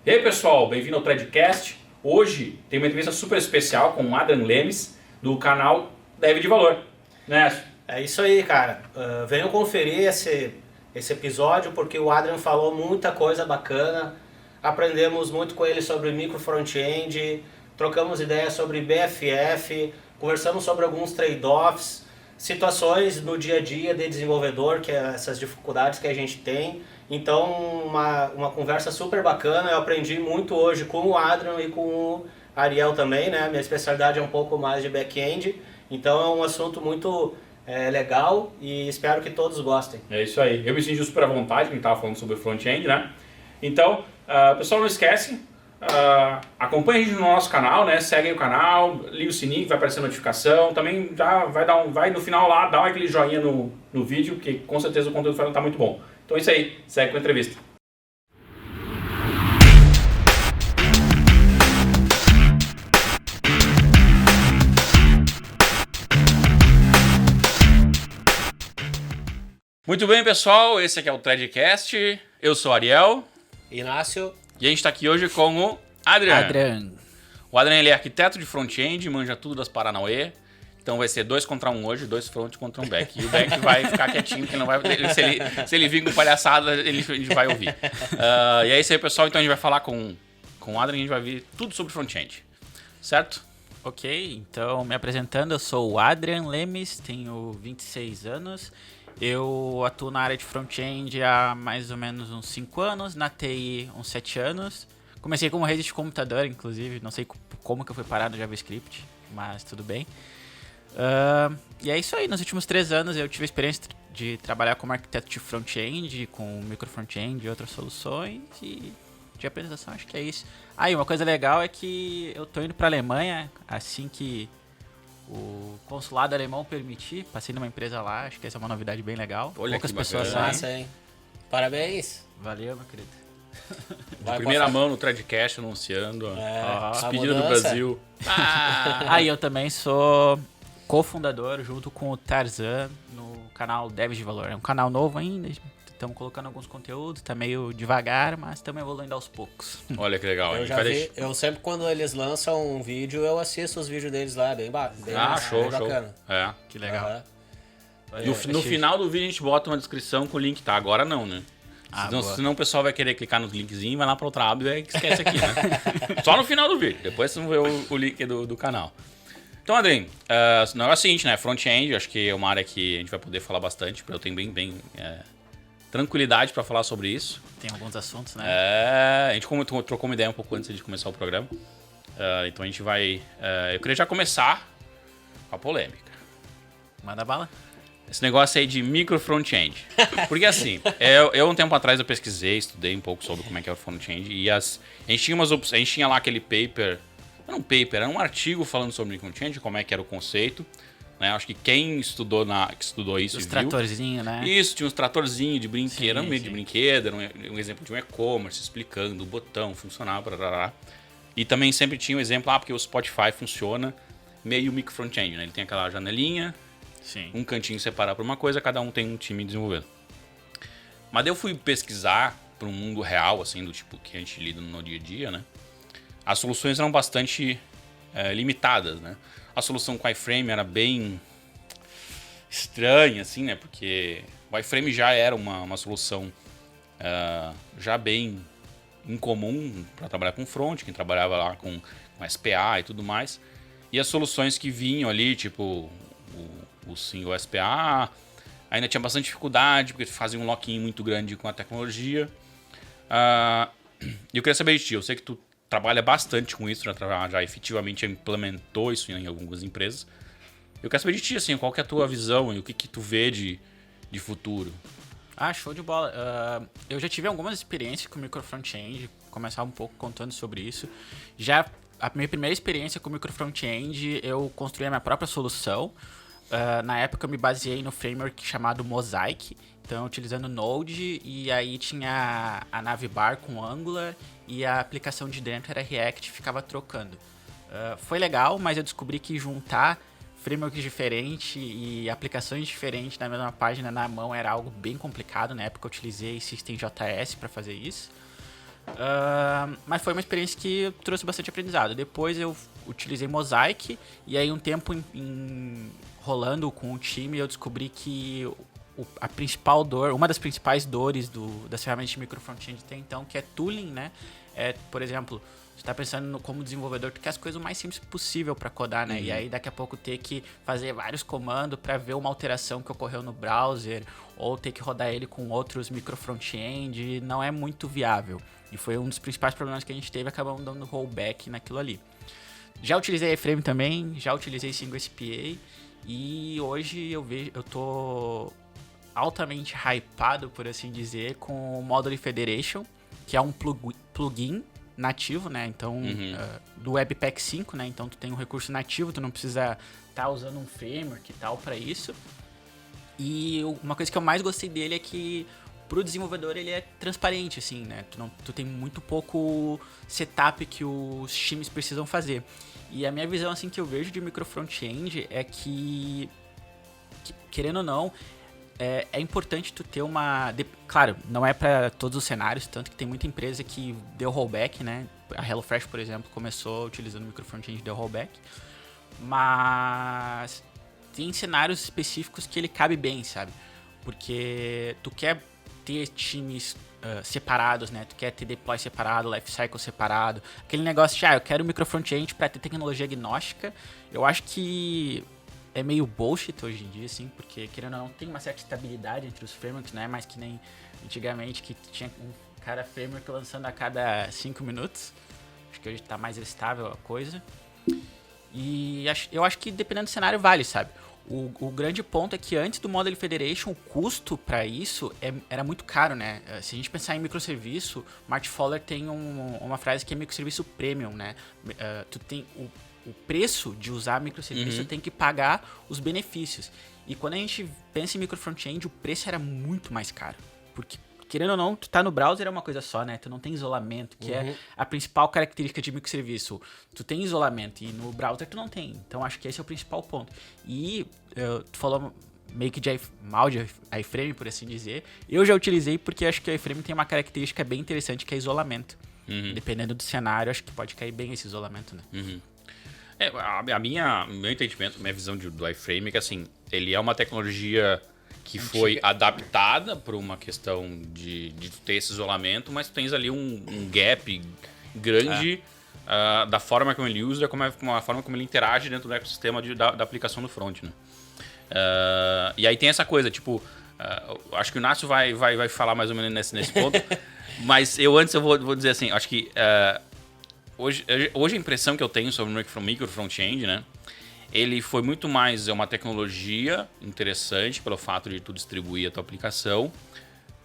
E aí pessoal, bem-vindo ao Threadcast. Hoje tem uma entrevista super especial com o Adrian Lemes, do canal Dev de Valor. Né? É isso aí, cara. Venham conferir esse episódio porque o Adrian falou muita coisa bacana. Aprendemos muito com ele sobre micro front-end, trocamos ideias sobre BFF, conversamos sobre alguns trade-offs, situações no dia a dia de desenvolvedor, que é essas dificuldades que a gente tem. Então, uma conversa super bacana. Eu aprendi muito hoje com o Adrian e com o Ariel também, né? Minha especialidade é um pouco mais de back-end, então é um assunto muito legal e espero que todos gostem. É isso aí. Eu me senti super à vontade, quem estava falando sobre front-end, né? Então, pessoal, não esquece, acompanha a gente no nosso canal, né? Segue o canal, liga o sininho que vai aparecer a notificação. Também já vai no final lá, dá aquele joinha no vídeo, porque com certeza o conteúdo vai estar muito bom. Então é isso aí, segue com a entrevista. Muito bem, pessoal, esse aqui é o Threadcast. Eu sou o Ariel. Inácio. E a gente está aqui hoje com o Adrian. O Adrian ele é arquiteto de front-end, manja tudo das Paranauê. Então vai ser 2 contra 1 hoje, 2 front contra um back. E o back vai ficar quietinho, porque não vai, se ele vir com palhaçada, ele vai ouvir. E é isso aí, pessoal. Então a gente vai falar com o Adrian e a gente vai ver tudo sobre front-end. Certo? Ok, então me apresentando, eu sou o Adrian Lemes, tenho 26 anos. Eu atuo na área de front-end há mais ou menos uns 5 anos, na TI uns 7 anos. Comecei como rede de computador, inclusive, não sei como que eu fui parar no JavaScript, mas tudo bem. E é isso aí, nos últimos 3 anos eu tive a experiência de trabalhar como arquiteto de front-end, com micro front-end e outras soluções, e de apresentação acho que é isso. E uma coisa legal é que eu tô indo pra Alemanha assim que o consulado alemão permitir. Passei numa empresa lá, acho que essa é uma novidade bem legal. Olha, poucas que pessoas bacana. sabem. Massa, hein? Parabéns. Valeu, meu querido. De primeira mão no Threadcast anunciando a despedida do Brasil. E eu também sou cofundador junto com o Tarzan no canal Dev de Valor. É um canal novo ainda, estamos colocando alguns conteúdos, tá meio devagar, mas estamos evoluindo aos poucos. Olha que legal. Eu sempre quando eles lançam um vídeo, eu assisto os vídeos deles lá, bem show. bacana. Que legal. Uhum. No final do vídeo a gente bota uma descrição com o link, tá? Agora não, né? Senão o pessoal vai querer clicar nos linkzinhos, vai lá pra outra aba e esquece aqui, né? Só no final do vídeo, depois vocês vão ver o link do canal. Então, Adrien, o negócio é o seguinte, né? Front-end, acho que é uma área que a gente vai poder falar bastante, porque eu tenho bem tranquilidade pra falar sobre isso. Tem alguns assuntos, né? A gente trocou uma ideia um pouco antes de começar o programa. Então a gente vai... eu queria já começar com a polêmica. Manda bala. Esse negócio aí de micro front-end. Porque assim, eu um tempo atrás eu pesquisei, estudei um pouco sobre como é que é o front-end e a gente tinha lá aquele paper, não um paper, era um artigo falando sobre micro front-end, como é que era o conceito, né? Acho que quem estudou isso Os viu. tratorzinhos, né? Isso, tinha uns tratorzinhos de brinquedo, Sim, meio de brinquedo, era um exemplo de um e-commerce explicando o botão funcionava, e também sempre tinha um exemplo, porque o Spotify funciona meio micro front-end, né? Ele tem aquela janelinha, Sim. um cantinho separado para uma coisa, cada um tem um time desenvolvendo. Mas daí eu fui pesquisar para um mundo real, assim, do tipo que a gente lida no dia a dia, né? As soluções eram bastante limitadas, né? A solução com iframe era bem estranha, assim, né? Porque o iframe já era uma solução já bem incomum para trabalhar com front, quem trabalhava lá com SPA e tudo mais. E as soluções que vinham ali, tipo o single SPA, ainda tinha bastante dificuldade, porque fazia um lock-in muito grande com a tecnologia. E eu queria saber de ti, eu sei que tu trabalha bastante com isso, já efetivamente implementou isso em algumas empresas. Eu quero saber de ti, assim, qual que é a tua visão e o que tu vê de futuro? Show de bola. Eu já tive algumas experiências com micro front-end, começar um pouco contando sobre isso. Já a minha primeira experiência com micro front-end, eu construí a minha própria solução. Na época eu me baseei no framework chamado Mosaic, então utilizando Node, e aí tinha a navbar com Angular e a aplicação de dentro era React, ficava trocando. Foi legal, mas eu descobri que juntar frameworks diferentes e aplicações diferentes na mesma página na mão era algo bem complicado. Na época eu utilizei System.js para fazer isso. Mas foi uma experiência que trouxe bastante aprendizado. Depois eu utilizei Mosaic e aí um tempo rolando com o time eu descobri que a principal dor, uma das principais dores das ferramentas de micro front-end até então, que é tooling, né? Por exemplo, você está pensando como desenvolvedor, tu quer as coisas o mais simples possível para codar, né? E aí daqui a pouco ter que fazer vários comandos para ver uma alteração que ocorreu no browser ou ter que rodar ele com outros micro front-end não é muito viável. E foi um dos principais problemas que a gente teve, acabamos dando rollback naquilo ali. Já utilizei iframe também, já utilizei Single SPA e hoje eu tô altamente hypado, por assim dizer, com o Model Federation, que é um plugin nativo, né? Então, do Webpack 5, né? Então, tu tem um recurso nativo, tu não precisa estar usando um framework e tal para isso. E uma coisa que eu mais gostei dele é que pro desenvolvedor ele é transparente, assim, né? Tu tem muito pouco setup que os times precisam fazer. E a minha visão, assim, que eu vejo de micro front-end é que querendo ou não, é importante tu ter claro, não é para todos os cenários, tanto que tem muita empresa que deu rollback, né? A HelloFresh, por exemplo, começou utilizando micro front-end e deu rollback. Mas tem cenários específicos que ele cabe bem, sabe? Porque tu quer ter times separados, né? Tu quer ter deploy separado, lifecycle separado. Aquele negócio de, eu quero micro front-end para ter tecnologia agnóstica. Eu acho que é meio bullshit hoje em dia, assim, porque, querendo ou não, tem uma certa estabilidade entre os frameworks, né? Mas que nem antigamente, que tinha um cara framework lançando a cada 5 minutos. Acho que hoje tá mais estável a coisa. E eu acho que dependendo do cenário vale, sabe? O grande ponto é que antes do Model Federation, o custo para isso era muito caro, né? Se a gente pensar em microserviço, Mart Fowler tem uma frase que é microserviço premium, né? Tu tem o preço de usar microserviço, tem que pagar os benefícios. E quando a gente pensa em micro front-end, o preço era muito mais caro. Porque, querendo ou não, tu tá no browser é uma coisa só, né? Tu não tem isolamento, que é a principal característica de microserviço. Tu tem isolamento e no browser tu não tem. Então, acho que esse é o principal ponto. E tu falou meio que mal de iframe, por assim dizer. Eu já utilizei porque acho que o iframe tem uma característica bem interessante, que é isolamento. Dependendo do cenário, acho que pode cair bem esse isolamento, né? Meu entendimento, minha visão do iframe é que, assim, ele é uma tecnologia que foi adaptada para uma questão de ter esse isolamento, mas tu tens ali um gap grande da forma como ele usa, a forma como ele interage dentro do ecossistema da aplicação do front, né? E aí tem essa coisa, tipo, acho que o Nácio vai falar mais ou menos nesse ponto, mas eu vou dizer assim, acho que hoje a impressão que eu tenho sobre o micro front-end, né? Ele foi muito mais uma tecnologia interessante pelo fato de tu distribuir a tua aplicação.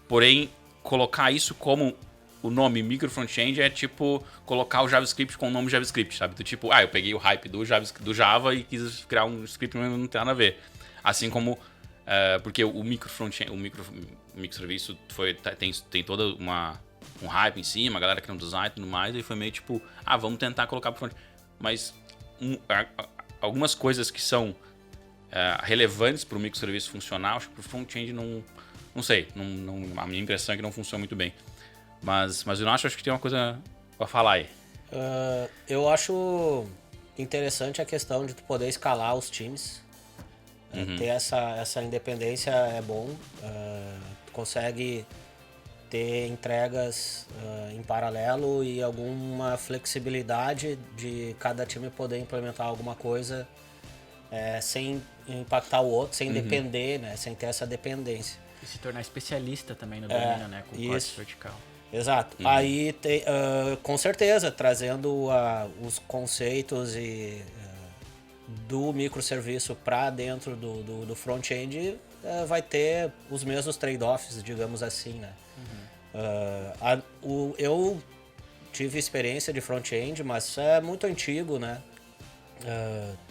Porém, colocar isso como o nome micro front-end é tipo colocar o JavaScript com o nome JavaScript, sabe? Tu, tipo, eu peguei o hype do Java e quis criar um script, mas não tem nada a ver. Assim como, porque o micro front-end, o microserviço tem toda um hype em cima, a galera criando design e tudo mais, e foi meio tipo, vamos tentar colocar pro front. Mas algumas coisas que são relevantes para o microserviço funcionar, acho que para o front-end não sei. A minha impressão é que não funciona muito bem. Mas eu não acho que tem uma coisa para falar aí. Eu acho interessante a questão de tu poder escalar os times. Ter essa independência é bom. Tu consegue ter entregas em paralelo e alguma flexibilidade de cada time poder implementar alguma coisa sem impactar o outro, sem depender, né? Sem ter essa dependência. E se tornar especialista também no domínio, né? Com o corte vertical. Exato. Aí, com certeza, trazendo os conceitos do microserviço para dentro do front-end, vai ter os mesmos trade-offs, digamos assim, né? Eu tive experiência de front-end, mas é muito antigo, né?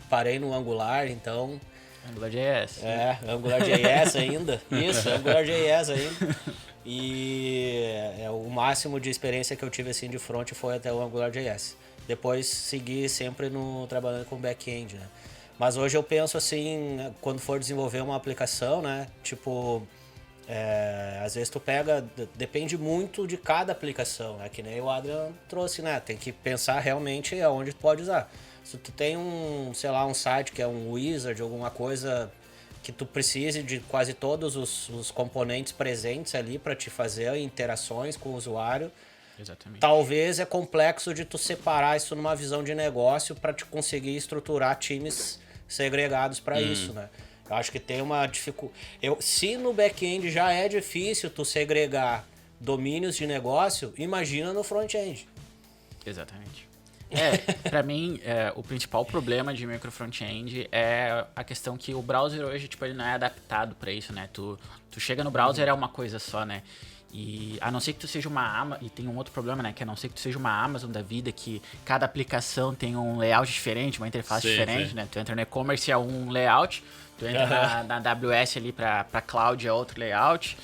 Parei no Angular, então... AngularJS. AngularJS ainda. Isso, AngularJS ainda. E o máximo de experiência que eu tive assim de front foi até o AngularJS. Depois segui sempre trabalhando com back-end, né? Mas hoje eu penso assim, quando for desenvolver uma aplicação, né? Tipo, Às vezes tu pega, depende muito de cada aplicação, né? Que nem o Adrian trouxe, né? Tem que pensar realmente aonde tu pode usar. Se tu tem um site que é um wizard, alguma coisa que tu precise de quase todos os componentes presentes ali para te fazer interações com o usuário, Exatamente. talvez é complexo de tu separar isso numa visão de negócio para te conseguir estruturar times segregados para isso, né? Eu acho que tem uma dificuldade. Se no back-end já é difícil tu segregar domínios de negócio, imagina no front-end. Exatamente. Pra mim, o principal problema de micro front-end é a questão que o browser hoje, tipo, ele não é adaptado pra isso, né? Tu chega no browser, é uma coisa só, né? E a não ser que tu seja uma Amazon, e tem um outro problema, né? Que a não ser que tu seja uma Amazon da vida, que cada aplicação tem um layout diferente, uma interface diferente, né? Tu entra no e-commerce é um layout, tu entra na AWS ali pra cloud é outro layout.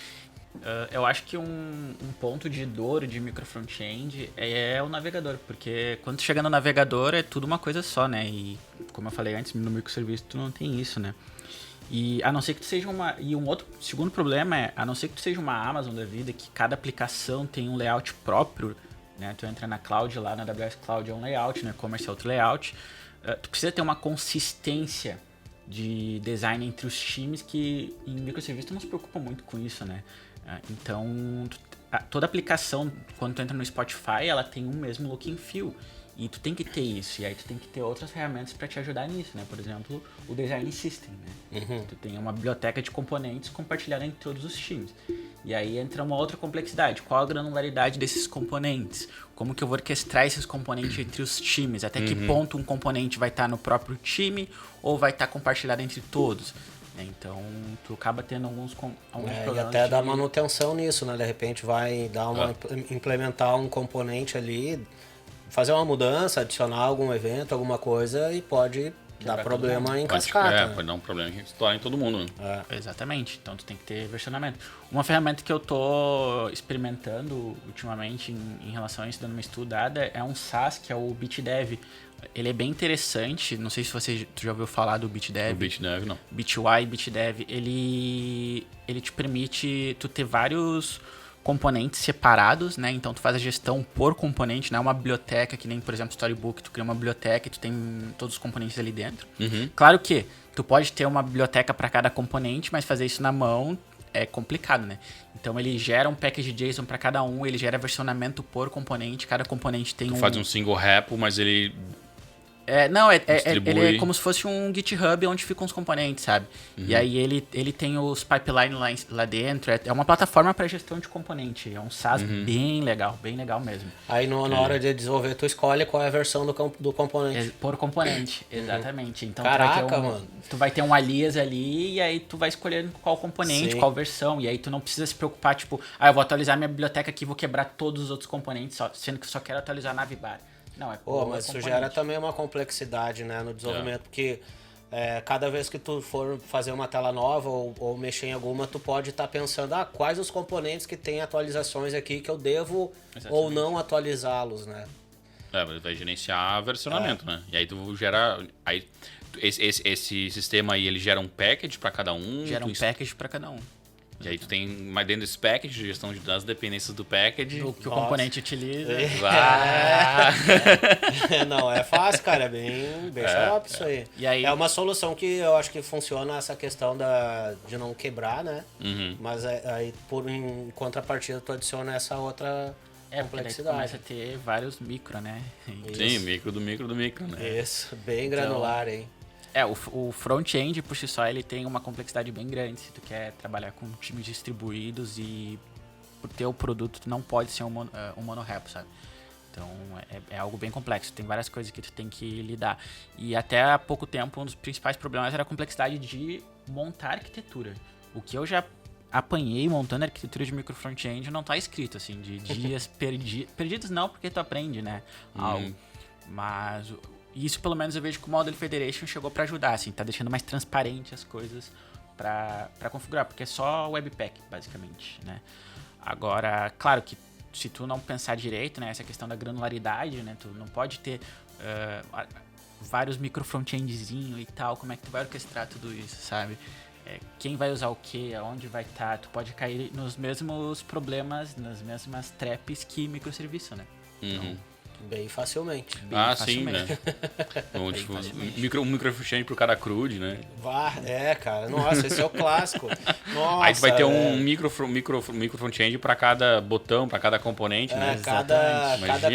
Eu acho que um ponto de dor de micro front-end é o navegador, porque quando tu chega no navegador é tudo uma coisa só, né? E como eu falei antes, no microserviço tu não tem isso, né? E a não ser que tu seja uma... E um outro segundo problema é, a não ser que tu seja uma Amazon da vida, que cada aplicação tem um layout próprio, né? Tu entra na cloud lá, na AWS Cloud é um layout, no e-commerce é outro layout. Tu precisa ter uma consistência de design entre os times que em microserviço tu não se preocupa muito com isso, né? Então, toda aplicação, quando tu entra no Spotify, ela tem um mesmo look and feel. E tu tem que ter isso, e aí tu tem que ter outras ferramentas para te ajudar nisso, né? Por exemplo, o Design System, né? Tu tem uma biblioteca de componentes compartilhada entre todos os times. E aí entra uma outra complexidade. Qual a granularidade desses componentes? Como que eu vou orquestrar esses componentes entre os times? Até que ponto um componente vai estar no próprio time ou vai estar compartilhado entre todos? Então, tu acaba tendo alguns problemas. E até dar manutenção nisso, né? De repente vai dar implementar um componente ali, fazer uma mudança, adicionar algum evento, alguma coisa e pode dar problema em cascata. Pode dar um problema que estoura em todo mundo, né? Exatamente. Então, tu tem que ter versionamento. Uma ferramenta que eu tô experimentando ultimamente em relação a isso, dando uma estudada, é um SaaS, que é o BitDev. Ele é bem interessante, não sei se tu já ouviu falar do BitDev. O BitDev, não. BitY, BitDev, ele te permite tu ter vários componentes separados, né? Então tu faz a gestão por componente, não é uma biblioteca que nem, por exemplo, Storybook, tu cria uma biblioteca e tu tem todos os componentes ali dentro. Claro que tu pode ter uma biblioteca para cada componente, mas fazer isso na mão é complicado, né? Então ele gera um package JSON para cada um, ele gera versionamento por componente, cada componente tem tu faz um single repo, mas ele... ele é como se fosse um GitHub onde ficam os componentes, sabe? E aí ele tem os pipelines lá dentro. É uma plataforma para gestão de componente. É um SaaS bem legal mesmo. Aí na hora de desenvolver, tu escolhe qual é a versão do componente. Por componente, exatamente. Então Caraca, mano. Tu vai ter um alias ali e aí tu vai escolhendo qual componente, qual versão. E aí tu não precisa se preocupar, tipo, eu vou atualizar minha biblioteca aqui e vou quebrar todos os outros componentes, sendo que eu só quero atualizar a Navibar. Não, mas isso gera também uma complexidade, né, no desenvolvimento, porque cada vez que tu for fazer uma tela nova ou mexer em alguma, tu pode estar pensando, quais os componentes que tem atualizações aqui que eu devo ou não atualizá-los, né? Vai gerenciar versionamento, né? E aí tu gera... Esse sistema aí, ele gera um package para cada um? Gera um package para cada um. E aí tu tem, mais dentro desse package, gestão das dependências do package. O que o componente utiliza. Não, é fácil, cara. É bem xarope isso aí. E aí. É uma solução que eu acho que funciona essa questão de não quebrar, né? Mas aí, em contrapartida, tu adiciona essa outra complexidade. Começa a ter vários micro, né? Sim, micro do micro do micro, né? Isso, bem granular, hein? O front-end, por si só, ele tem uma complexidade bem grande. Se tu quer trabalhar com times distribuídos e por ter o produto, tu não pode ser um monorepo, sabe? Então, é algo bem complexo. Tem várias coisas que tu tem que lidar. E até há pouco tempo, um dos principais problemas era a complexidade de montar arquitetura. O que eu já apanhei montando arquitetura de micro front-end não tá escrito, assim, de dias perdidos não, porque tu aprende, né? Algo. Mas... isso, pelo menos, eu vejo que o Model Federation chegou para ajudar, assim, tá deixando mais transparente as coisas para configurar, porque é só Webpack, basicamente, né? Agora, claro que se tu não pensar direito, né, essa questão da granularidade, né, tu não pode ter vários micro frontendzinho e tal, como é que tu vai orquestrar tudo isso, sabe? quem vai usar o que, aonde vai estar, tu pode cair nos mesmos problemas, nas mesmas traps que microserviço, né? Uhum. Bem facilmente. Sim, né? Então, tipo, um microfront pro cara crude, né? Cara. Nossa, esse é o clássico. Nossa, aí tu vai ter um micro front-end para cada botão, para cada componente, né? Cada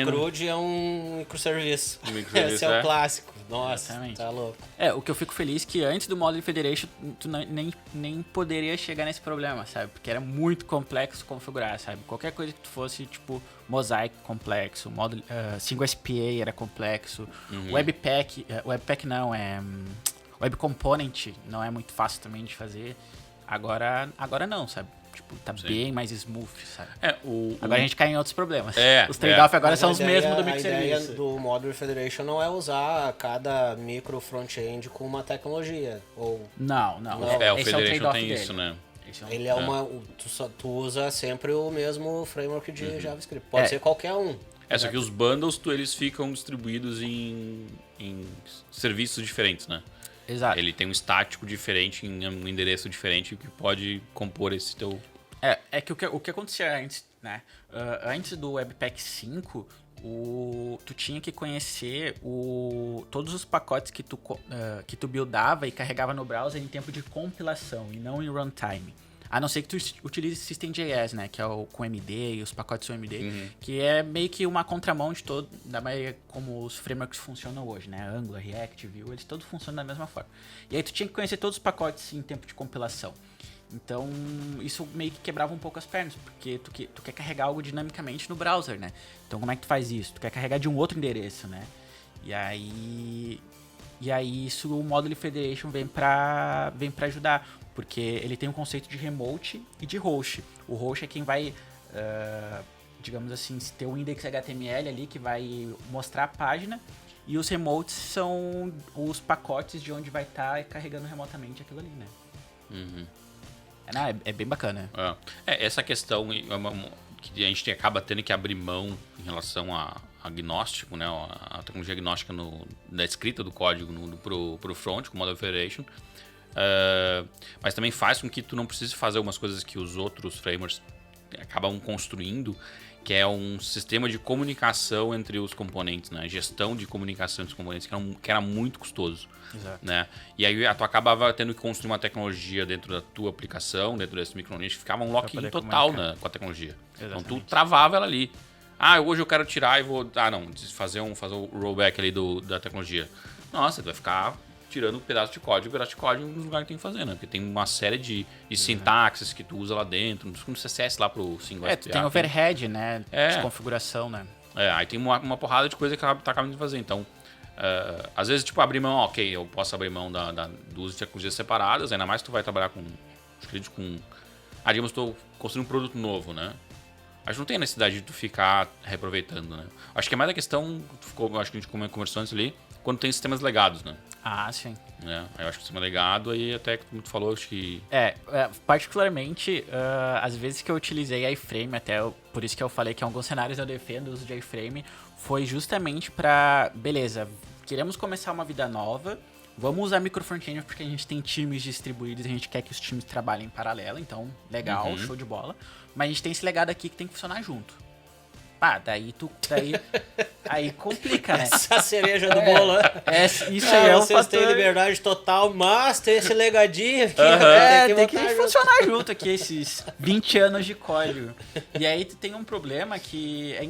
crude é um microserviço. Esse é o clássico. Nossa, exatamente. Tá louco. O que eu fico feliz é que antes do Model Federation tu nem poderia chegar nesse problema, sabe? Porque era muito complexo configurar, sabe? Qualquer coisa que tu fosse, tipo, Mosaic complexo, Single SPA era complexo, Webpack não, Web Component não é muito fácil também de fazer. Agora não, sabe? Tipo, tá bem mais smooth, sabe? Agora a gente cai em outros problemas. Os trade-off agora são os mesmos do microserviço. A ideia do Model Federation não é usar cada micro front-end com uma tecnologia. Não. O Federation tem isso, né? Ele é tu usa sempre o mesmo framework de JavaScript. Pode ser qualquer um. Só que os bundles, eles ficam distribuídos em serviços diferentes, né? Exato. Ele tem um estático diferente, um endereço diferente, que pode compor esse teu... É que o que acontecia antes, né? Antes do Webpack 5, tu tinha que conhecer todos os pacotes que tu buildava e carregava no browser em tempo de compilação e não em runtime. A não ser que tu utilize System.js, né? Que é com MD e os pacotes UMD, que é meio que uma contramão da maioria como os frameworks funcionam hoje, né? Angular, React, Vue, eles todos funcionam da mesma forma. E aí tu tinha que conhecer todos os pacotes em tempo de compilação. Então, isso meio que quebrava um pouco as pernas, porque tu quer carregar algo dinamicamente no browser, né? Então, como é que tu faz isso? Tu quer carregar de um outro endereço, né? E aí isso o Model Federation vem pra ajudar, porque ele tem um conceito de remote e de host. O host é quem vai, digamos assim, ter um index HTML ali que vai mostrar a página, e os remotes são os pacotes de onde vai estar carregando remotamente aquilo ali, né? É bem bacana. Essa questão que a gente acaba tendo que abrir mão em relação a agnóstico, né? A tecnologia agnóstica da escrita do código pro front, com o Model Federation. Mas também faz com que tu não precise fazer algumas coisas que os outros frameworks acabam construindo, que é um sistema de comunicação entre os componentes, né? Gestão de comunicação entre os componentes, que era muito custoso. Exato. Né? E aí tu acabava tendo que construir uma tecnologia dentro da tua aplicação, dentro desse micronicho, que ficava um lock-in total, né, com a tecnologia. Exatamente. Então tu travava ela ali. Hoje eu quero tirar e vou... fazer o rollback ali da tecnologia. Nossa, tu vai ficar tirando um pedaço de código nos lugares que tem que fazer, né? Porque tem uma série de sintaxes que tu usa lá dentro, no CSS lá pro single SPA. Tem overhead, né? De configuração, né? Aí tem uma porrada de coisa que tá acabando de fazer. Então, às vezes, tipo, abrir mão, eu posso abrir mão do uso de tecnologias separadas, ainda mais que tu vai trabalhar digamos, estou construindo um produto novo, né? Acho que não tem a necessidade de tu ficar reaproveitando, né? Acho que é mais a questão, acho que a gente conversou antes ali, quando tem sistemas legados, né? Sim. Eu acho que o sistema legado, aí até como tu falou, acho que... Particularmente, as vezes que eu utilizei iframe, por isso que eu falei que em alguns cenários eu defendo o uso de iframe, foi justamente pra, beleza, queremos começar uma vida nova, vamos usar micro front-end porque a gente tem times distribuídos, a gente quer que os times trabalhem em paralelo, então, legal, show de bola. Mas a gente tem esse legado aqui que tem que funcionar junto. Aí complica, né? Essa cereja do bolo. Isso aí é um vocês fator... têm liberdade total, mas tem esse legadinho aqui. Tem que funcionar junto aqui, esses 20 anos de código. E aí tu tem um problema que é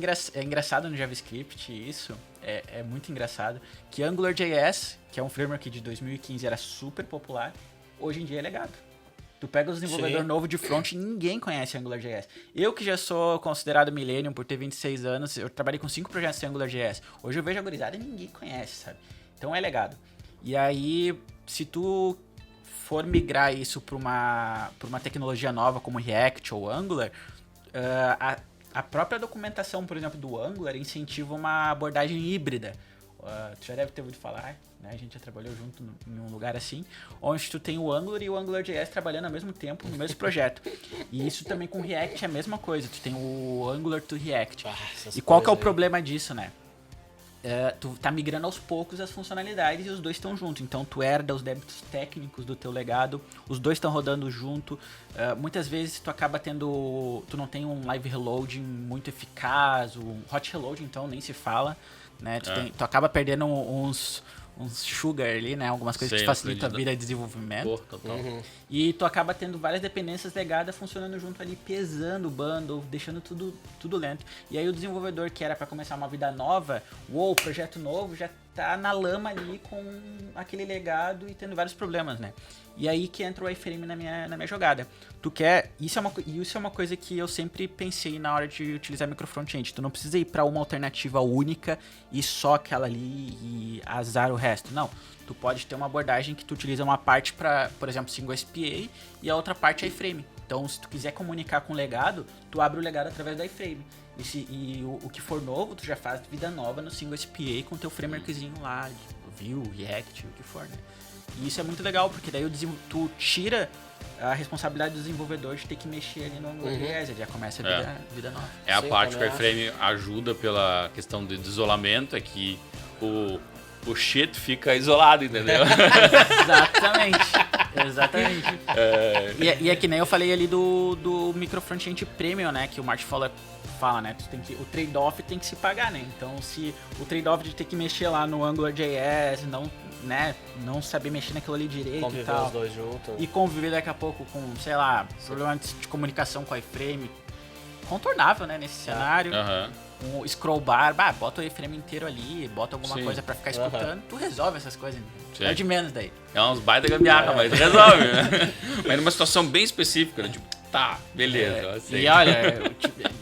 engraçado no JavaScript, isso é muito engraçado, que AngularJS, que é um framework de 2015, era super popular, hoje em dia é legado. Tu pega os desenvolvedores novos de front e ninguém conhece AngularJS. Eu que já sou considerado millennium por ter 26 anos, eu trabalhei com 5 projetos de AngularJS. Hoje eu vejo a gurizada e ninguém conhece, sabe? Então é legado. E aí, se tu for migrar isso para uma tecnologia nova como React ou Angular, a própria documentação, por exemplo, do Angular incentiva uma abordagem híbrida. Tu já deve ter ouvido falar, né? A gente já trabalhou junto em um lugar assim, onde tu tem o Angular e o AngularJS trabalhando ao mesmo tempo no mesmo projeto. E isso também com React é a mesma coisa, tu tem o Angular to React. E qual que é o problema disso, né? tu tá migrando aos poucos as funcionalidades e os dois estão juntos. Então tu herda os débitos técnicos do teu legado, os dois estão rodando junto. Muitas vezes tu acaba tendo... Tu não tem um live reloading muito eficaz, um hot reloading então nem se fala, né? Tu acaba perdendo uns sugar ali, né? Algumas coisas que te facilitam a vida de desenvolvimento. Total. E tu acaba tendo várias dependências legadas funcionando junto ali, pesando o bundle, deixando tudo lento. E aí o desenvolvedor que era para começar uma vida nova, projeto novo, já tá na lama ali com aquele legado e tendo vários problemas, né? E aí que entra o iframe na minha jogada. Isso é uma coisa que eu sempre pensei na hora de utilizar micro front-end. Tu não precisa ir para uma alternativa única e só aquela ali e azar o resto. Não. Tu pode ter uma abordagem que tu utiliza uma parte para, por exemplo, single SPA e a outra parte é iframe. Então, se tu quiser comunicar com o legado, tu abre o legado através da iframe. E o que for novo, tu já faz vida nova no single SPA com teu frameworkzinho lá, Vue, React, o que for, né? E isso é muito legal, porque daí tu tira a responsabilidade do desenvolvedor de ter que mexer ali no AngularJS, já começa a vida nova. É a parte que o iframe ajuda pela questão de isolamento, é que o shit fica isolado, entendeu? Exatamente. E é que nem eu falei ali do micro front-end premium, né? Que o Martin Fowler fala, né? O trade-off tem que se pagar, né? Então, se o trade-off de ter que mexer lá no AngularJS, não saber mexer naquilo ali direito conviver e tal. Os dois juntos. E conviver daqui a pouco com, sei lá, problemas de comunicação com o iframe. Contornável, né? Nesse cenário. Um scroll bar, bota o iframe inteiro ali, bota alguma coisa pra ficar escutando, tu resolve essas coisas. É de menos daí. É uns baita gambiarra, mas resolve, né? Mas numa situação bem específica, né? Tipo, tá, beleza. E olha,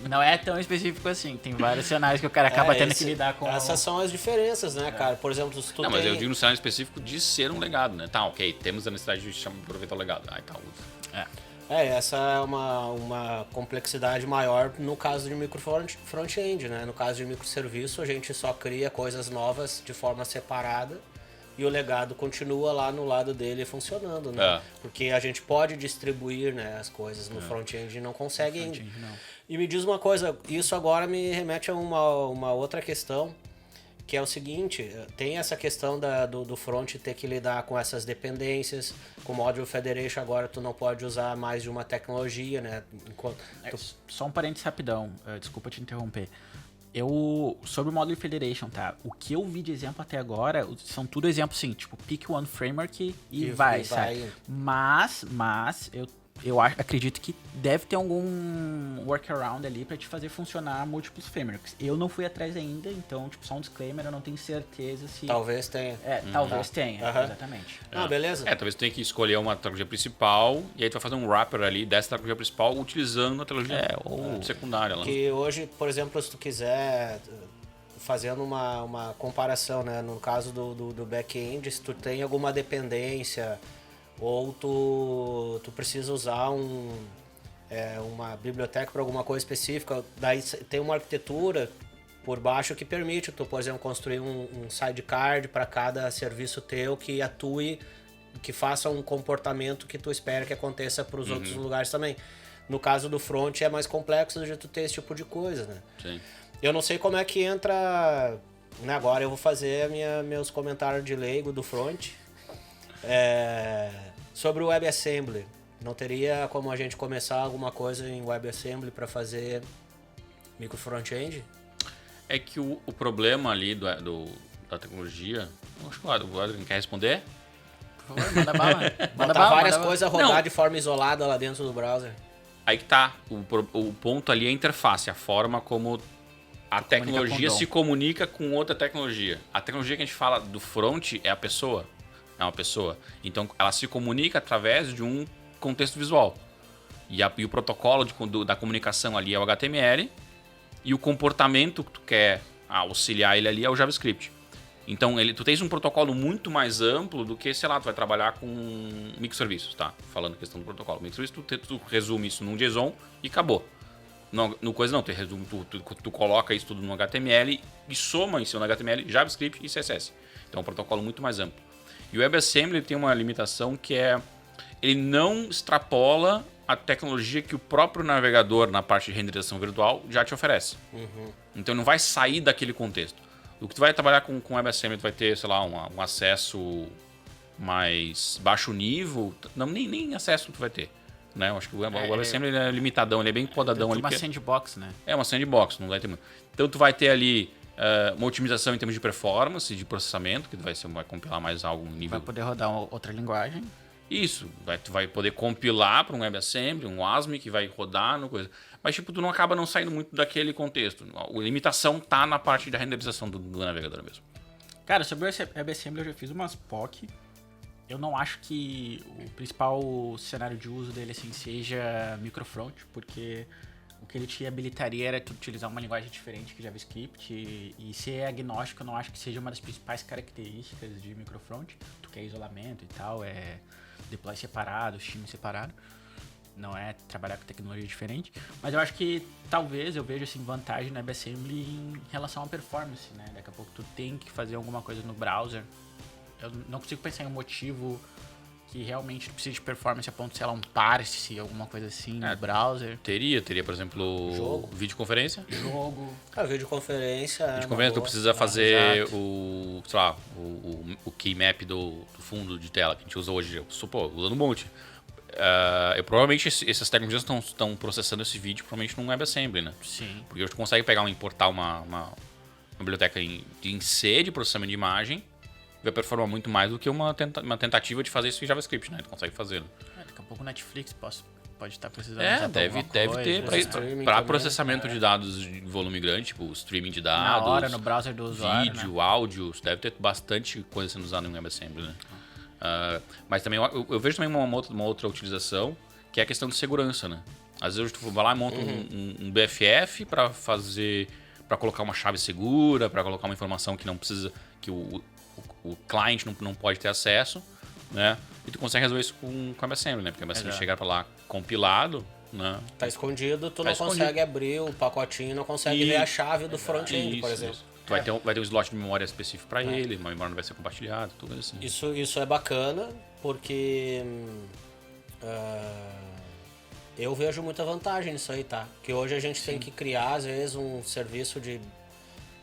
não é tão específico assim. Tem vários cenários que o cara acaba tendo que lidar com... Essas são as diferenças, né, cara? Por exemplo, se tu mas eu digo no cenário específico de ser um legado, né? Tá, ok, temos a necessidade de aproveitar o legado. Tá, usa. Essa é uma complexidade maior no caso de micro front-end, né? No caso de microserviço, a gente só cria coisas novas de forma separada e o legado continua lá no lado dele funcionando, né? Porque a gente pode distribuir, né, as coisas no front-end e não consegue ainda. E me diz uma coisa, isso agora me remete a uma outra questão, que é o seguinte, tem essa questão do front ter que lidar com essas dependências, com o Module Federation agora tu não pode usar mais de uma tecnologia, né? Só um parênteses rapidão, desculpa te interromper. Sobre o Module Federation, tá? O que eu vi de exemplo até agora, são tudo exemplos assim, tipo, pick one framework e vai, sabe? Mas eu acredito que deve ter algum workaround ali pra te fazer funcionar múltiplos frameworks. Eu não fui atrás ainda, então, tipo, só um disclaimer, eu não tenho certeza se... Talvez tenha. Talvez tenha, exatamente. Beleza. Talvez tu tenha que escolher uma tecnologia principal e aí tu vai fazer um wrapper ali dessa tecnologia principal utilizando a tecnologia secundária. Lá. Que hoje, por exemplo, se tu quiser... Fazendo uma comparação, né? No caso do back-end, se tu tem alguma dependência... ou tu precisa usar uma biblioteca para alguma coisa específica, daí tem uma arquitetura por baixo que permite tu, por exemplo, construir um sidecard para cada serviço teu que atue, que faça um comportamento que tu espera que aconteça para os outros lugares também. No caso do front é mais complexo de tu ter esse tipo de coisa, né? Sim. Eu não sei como é que entra, né? Agora eu vou fazer meus comentários de leigo do front. Sobre o WebAssembly, não teria como a gente começar alguma coisa em WebAssembly para fazer micro front-end? É que o problema ali da tecnologia... Acho que o Adrian quer responder? Por favor, manda bala. Botar várias coisas rodar de forma isolada lá dentro do browser. Aí que tá. O ponto ali é a interface, a forma como a tecnologia se comunica com outra tecnologia. A tecnologia que a gente fala do front é a pessoa. É uma pessoa. Então, ela se comunica através de um contexto visual. E o protocolo da comunicação ali é o HTML. E o comportamento que tu quer auxiliar ele ali é o JavaScript. Então, tu tens um protocolo muito mais amplo do que, sei lá, tu vai trabalhar com microserviços, tá? Falando a questão do protocolo. Microserviços, tu resume isso num JSON e acabou. No coisa não, tu coloca isso tudo no HTML e soma em cima no HTML JavaScript e CSS. Então, é um protocolo muito mais amplo. E o WebAssembly tem uma limitação que é... Ele não extrapola a tecnologia que o próprio navegador, na parte de renderização virtual, já te oferece. Então, não vai sair daquele contexto. O que tu vai trabalhar com WebAssembly, tu vai ter, sei lá, um acesso mais baixo nível, não, nem acesso tu vai ter. Né? Eu acho que o WebAssembly é limitadão, ele é bem podadão ali. Uma sandbox, né? É uma sandbox, não vai ter muito. Então tu vai ter ali uma otimização em termos de performance, de processamento, que vai compilar mais algo no nível... Vai poder rodar outra linguagem. Isso, tu vai poder compilar para um WebAssembly, um WASM que vai rodar no coisa. Mas tipo, tu não acaba não saindo muito daquele contexto. A limitação tá na parte da renderização do navegador mesmo. Cara, sobre o WebAssembly eu já fiz umas POC. Eu não acho que o principal cenário de uso dele assim seja microfront, porque o que ele te habilitaria era tu utilizar uma linguagem diferente que JavaScript e ser agnóstico eu não acho que seja uma das principais características de microfront. Tu quer isolamento e tal, é deploy separado, time separado, não é trabalhar com tecnologia diferente, mas eu acho que talvez eu vejo assim vantagem no WebAssembly em relação à performance, né? Daqui a pouco tu tem que fazer alguma coisa no browser. Eu não consigo pensar em um motivo que realmente precisa de performance a ponto de, sei lá, um parse, alguma coisa assim no browser. Teria, por exemplo, Jogo. Videoconferência. Jogo. A videoconferência. Videoconferência, tu precisa fazer o, sei lá, o keymap do fundo de tela que a gente usa hoje. Eu supor, usando um monte. Provavelmente essas tecnologias estão processando esse vídeo provavelmente num WebAssembly, né? Sim. Porque hoje tu consegue importar uma biblioteca em C de processamento de imagem, vai performar muito mais do que uma tentativa de fazer isso em JavaScript, né? Tu consegue fazer. Daqui a pouco o Netflix pode estar precisando deve ter para processamento de dados de volume grande, tipo streaming de dados, na hora, no browser do usuário, vídeo, né? áudio, deve ter bastante coisa sendo usada em WebAssembly, né? Mas também eu vejo também uma outra utilização, que é a questão de segurança, né? Às vezes tu vai lá e monta um BFF para colocar uma chave segura, para colocar uma informação que não precisa, que o cliente não pode ter acesso, né? E tu consegue resolver isso com WebAssembly, né? Porque o WebAssembly chegar para lá compilado, né? Tá escondido, tu não consegue abrir o pacotinho, não consegue ver a chave do front-end, por exemplo. Tu vai ter um slot de memória específico para ele, uma memória não vai ser compartilhada, tudo assim. Isso é bacana, porque eu vejo muita vantagem nisso aí, tá? Que hoje a gente tem que criar, às vezes, um serviço de...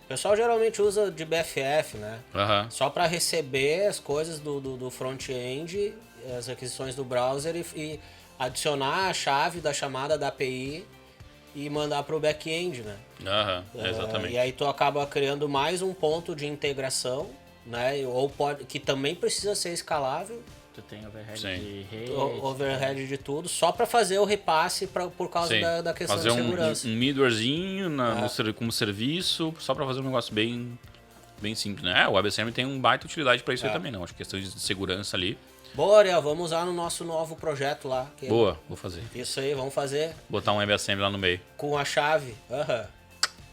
O pessoal geralmente usa de BFF, né? Só para receber as coisas do front-end, as requisições do browser e adicionar a chave da chamada da API e mandar para o back-end, né? Exatamente. E aí tu acaba criando mais um ponto de integração, né? Que também precisa ser escalável. Tu tem overhead de rede. Overhead de tudo, só para fazer o repasse por causa da questão fazer de segurança. Fazer um middlewarezinho como serviço, só para fazer um negócio bem simples, né? O WebAssembly tem uma baita utilidade para isso aí também, não. Acho que questão de segurança ali. Boa, Ariel, vamos usar no nosso novo projeto lá. Boa, vou fazer. Isso aí, vamos fazer. Botar um WebAssembly lá no meio. Com a chave.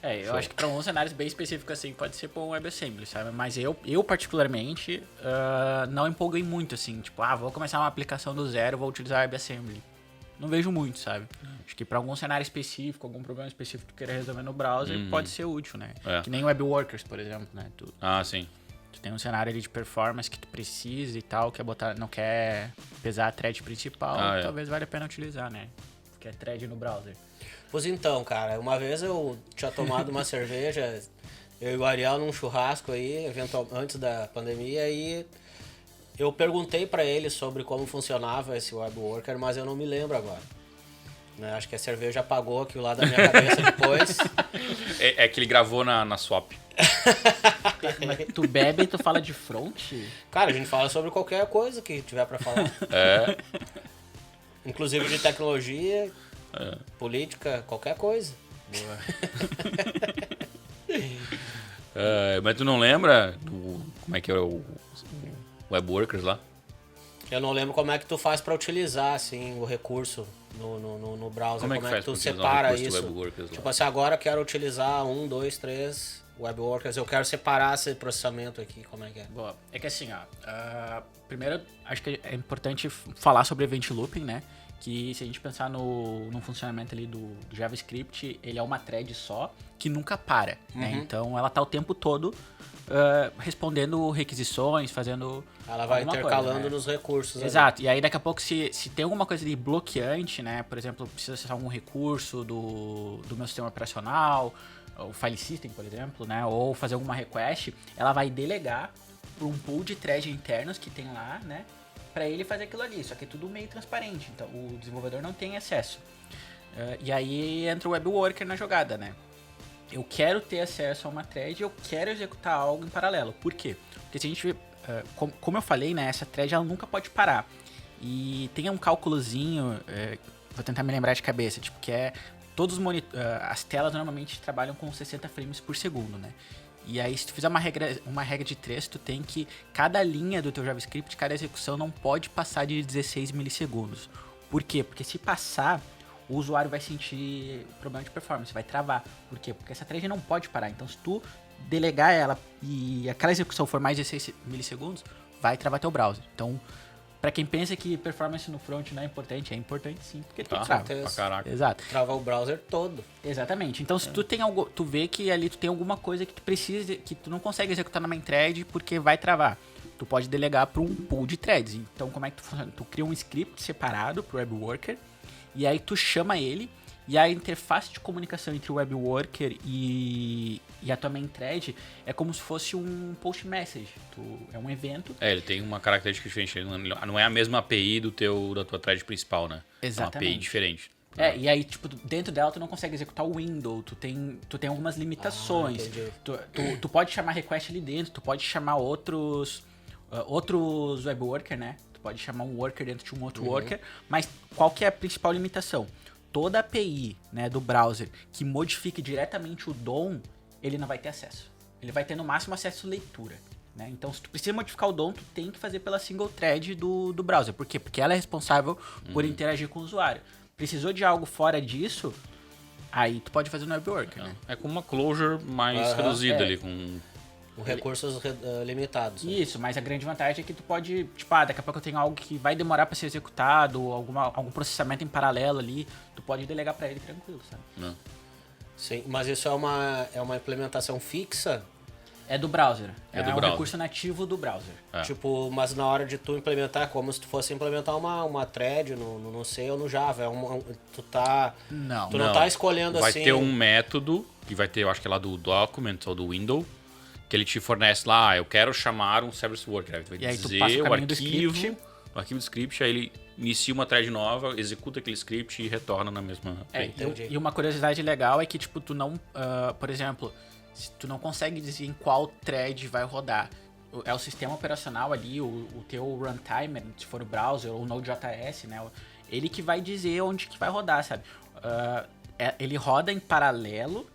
Eu acho que para alguns cenários bem específicos assim pode ser por um WebAssembly, sabe? Mas eu particularmente não empolguei muito assim, tipo, vou começar uma aplicação do zero, vou utilizar WebAssembly. Não vejo muito, sabe? Acho que para algum cenário específico, algum problema específico que tu queira resolver no browser, pode ser útil, né? Que nem WebWorkers, por exemplo, né? Sim. Tu tem um cenário ali de performance que tu precisa e tal, não quer pesar a thread principal, talvez valha a pena utilizar, né? Que é thread no browser. Pois então, cara, uma vez eu tinha tomado uma cerveja, eu e o Ariel num churrasco aí, antes da pandemia, e eu perguntei pra ele sobre como funcionava esse WebWorker, mas eu não me lembro agora. Né? Acho que a cerveja apagou aquilo lá da minha cabeça depois. É que ele gravou na Swap. Mas tu bebe e tu fala de front? Cara, a gente fala sobre qualquer coisa que tiver pra falar. Inclusive de tecnologia, política, qualquer coisa. Boa. Mas tu não lembra como é que era o WebWorkers lá? Eu não lembro como é que tu faz pra utilizar assim, o recurso no browser. Como é que tu separa isso? Tipo assim, agora eu quero utilizar 1, 2, 3 WebWorkers. Eu quero separar esse processamento aqui. Como é que é? Boa. É que assim, primeiro acho que é importante falar sobre Event Looping, né? Que se a gente pensar no funcionamento ali do JavaScript, ele é uma thread só que nunca para, né? Então ela tá o tempo todo respondendo requisições, fazendo ela vai intercalando coisa, né? nos recursos. Exato. Ali. E aí daqui a pouco se tem alguma coisa de bloqueante, né? Por exemplo, precisa acessar algum recurso do meu sistema operacional, o file system, por exemplo, né, ou fazer alguma request, ela vai delegar para um pool de threads internos que tem lá, né, para ele fazer aquilo ali. Só que é tudo meio transparente, então o desenvolvedor não tem acesso. E aí entra o web worker na jogada, né? Eu quero ter acesso a uma thread e eu quero executar algo em paralelo. Por quê? Porque se a gente... como eu falei, né? Essa thread ela nunca pode parar. E tem um cálculozinho... vou tentar me lembrar de cabeça. Tipo, que é... as telas normalmente trabalham com 60 frames por segundo, né? E aí, se tu fizer uma regra de 3, tu tem que... Cada linha do teu JavaScript, cada execução não pode passar de 16 milissegundos. Por quê? Porque se passar... o usuário vai sentir problema de performance, vai travar. Por quê? Porque essa thread não pode parar. Então, se tu delegar ela e aquela execução for mais de 16 milissegundos, vai travar teu browser. Então, para quem pensa que performance no front não é importante sim, porque tu trava. Pra caraca. Exato. Trava o browser todo. Exatamente. Então, se tu tem algo, tu vê que ali tu tem alguma coisa que tu precisa, que tu não consegue executar na main thread porque vai travar. Tu pode delegar para um pool de threads. Então, como é que tu funciona? Tu cria um script separado pro web worker. E aí tu chama ele, e a interface de comunicação entre o web worker e a tua main thread é como se fosse um post message. É um evento. Ele tem uma característica diferente. Não é a mesma API da tua thread principal, né? Exatamente. É uma API diferente. E aí, tipo, dentro dela tu não consegue executar o window, tu tem algumas limitações. Tu pode chamar request ali dentro, tu pode chamar outros web worker, né? Pode chamar um worker dentro de um outro worker, mas qual que é a principal limitação? Toda API, né, do browser que modifique diretamente o DOM, ele não vai ter acesso. Ele vai ter no máximo acesso à leitura. Né? Então, se tu precisa modificar o DOM, tu tem que fazer pela single thread do browser. Por quê? Porque ela é responsável por interagir com o usuário. Precisou de algo fora disso, aí tu pode fazer no web worker. Né? É com uma closure mais reduzida ali, com recursos limitados. Né? Isso, mas a grande vantagem é que tu pode, tipo, daqui a pouco eu tenho algo que vai demorar para ser executado, algum processamento em paralelo ali, tu pode delegar para ele tranquilo, sabe? Não. Sim, mas isso é uma implementação fixa? É do browser. É do um browser. recurso nativo do browser. Tipo, mas na hora de tu implementar, como se tu fosse implementar uma thread no C ou no Java. Tu não tá escolhendo vai assim... Vai ter um método, que vai ter, eu acho que é lá do document ou do window, que ele te fornece lá, eu quero chamar um service worker. Aí tu vai dizer o arquivo do script, aí ele inicia uma thread nova, executa aquele script e retorna na mesma... E uma curiosidade legal é que, tipo, tu não... por exemplo, se tu não consegue dizer em qual thread vai rodar, é o sistema operacional ali, o teu runtime, se for o browser ou o Node.js, né? Ele que vai dizer onde que vai rodar, sabe? Ele roda em paralelo,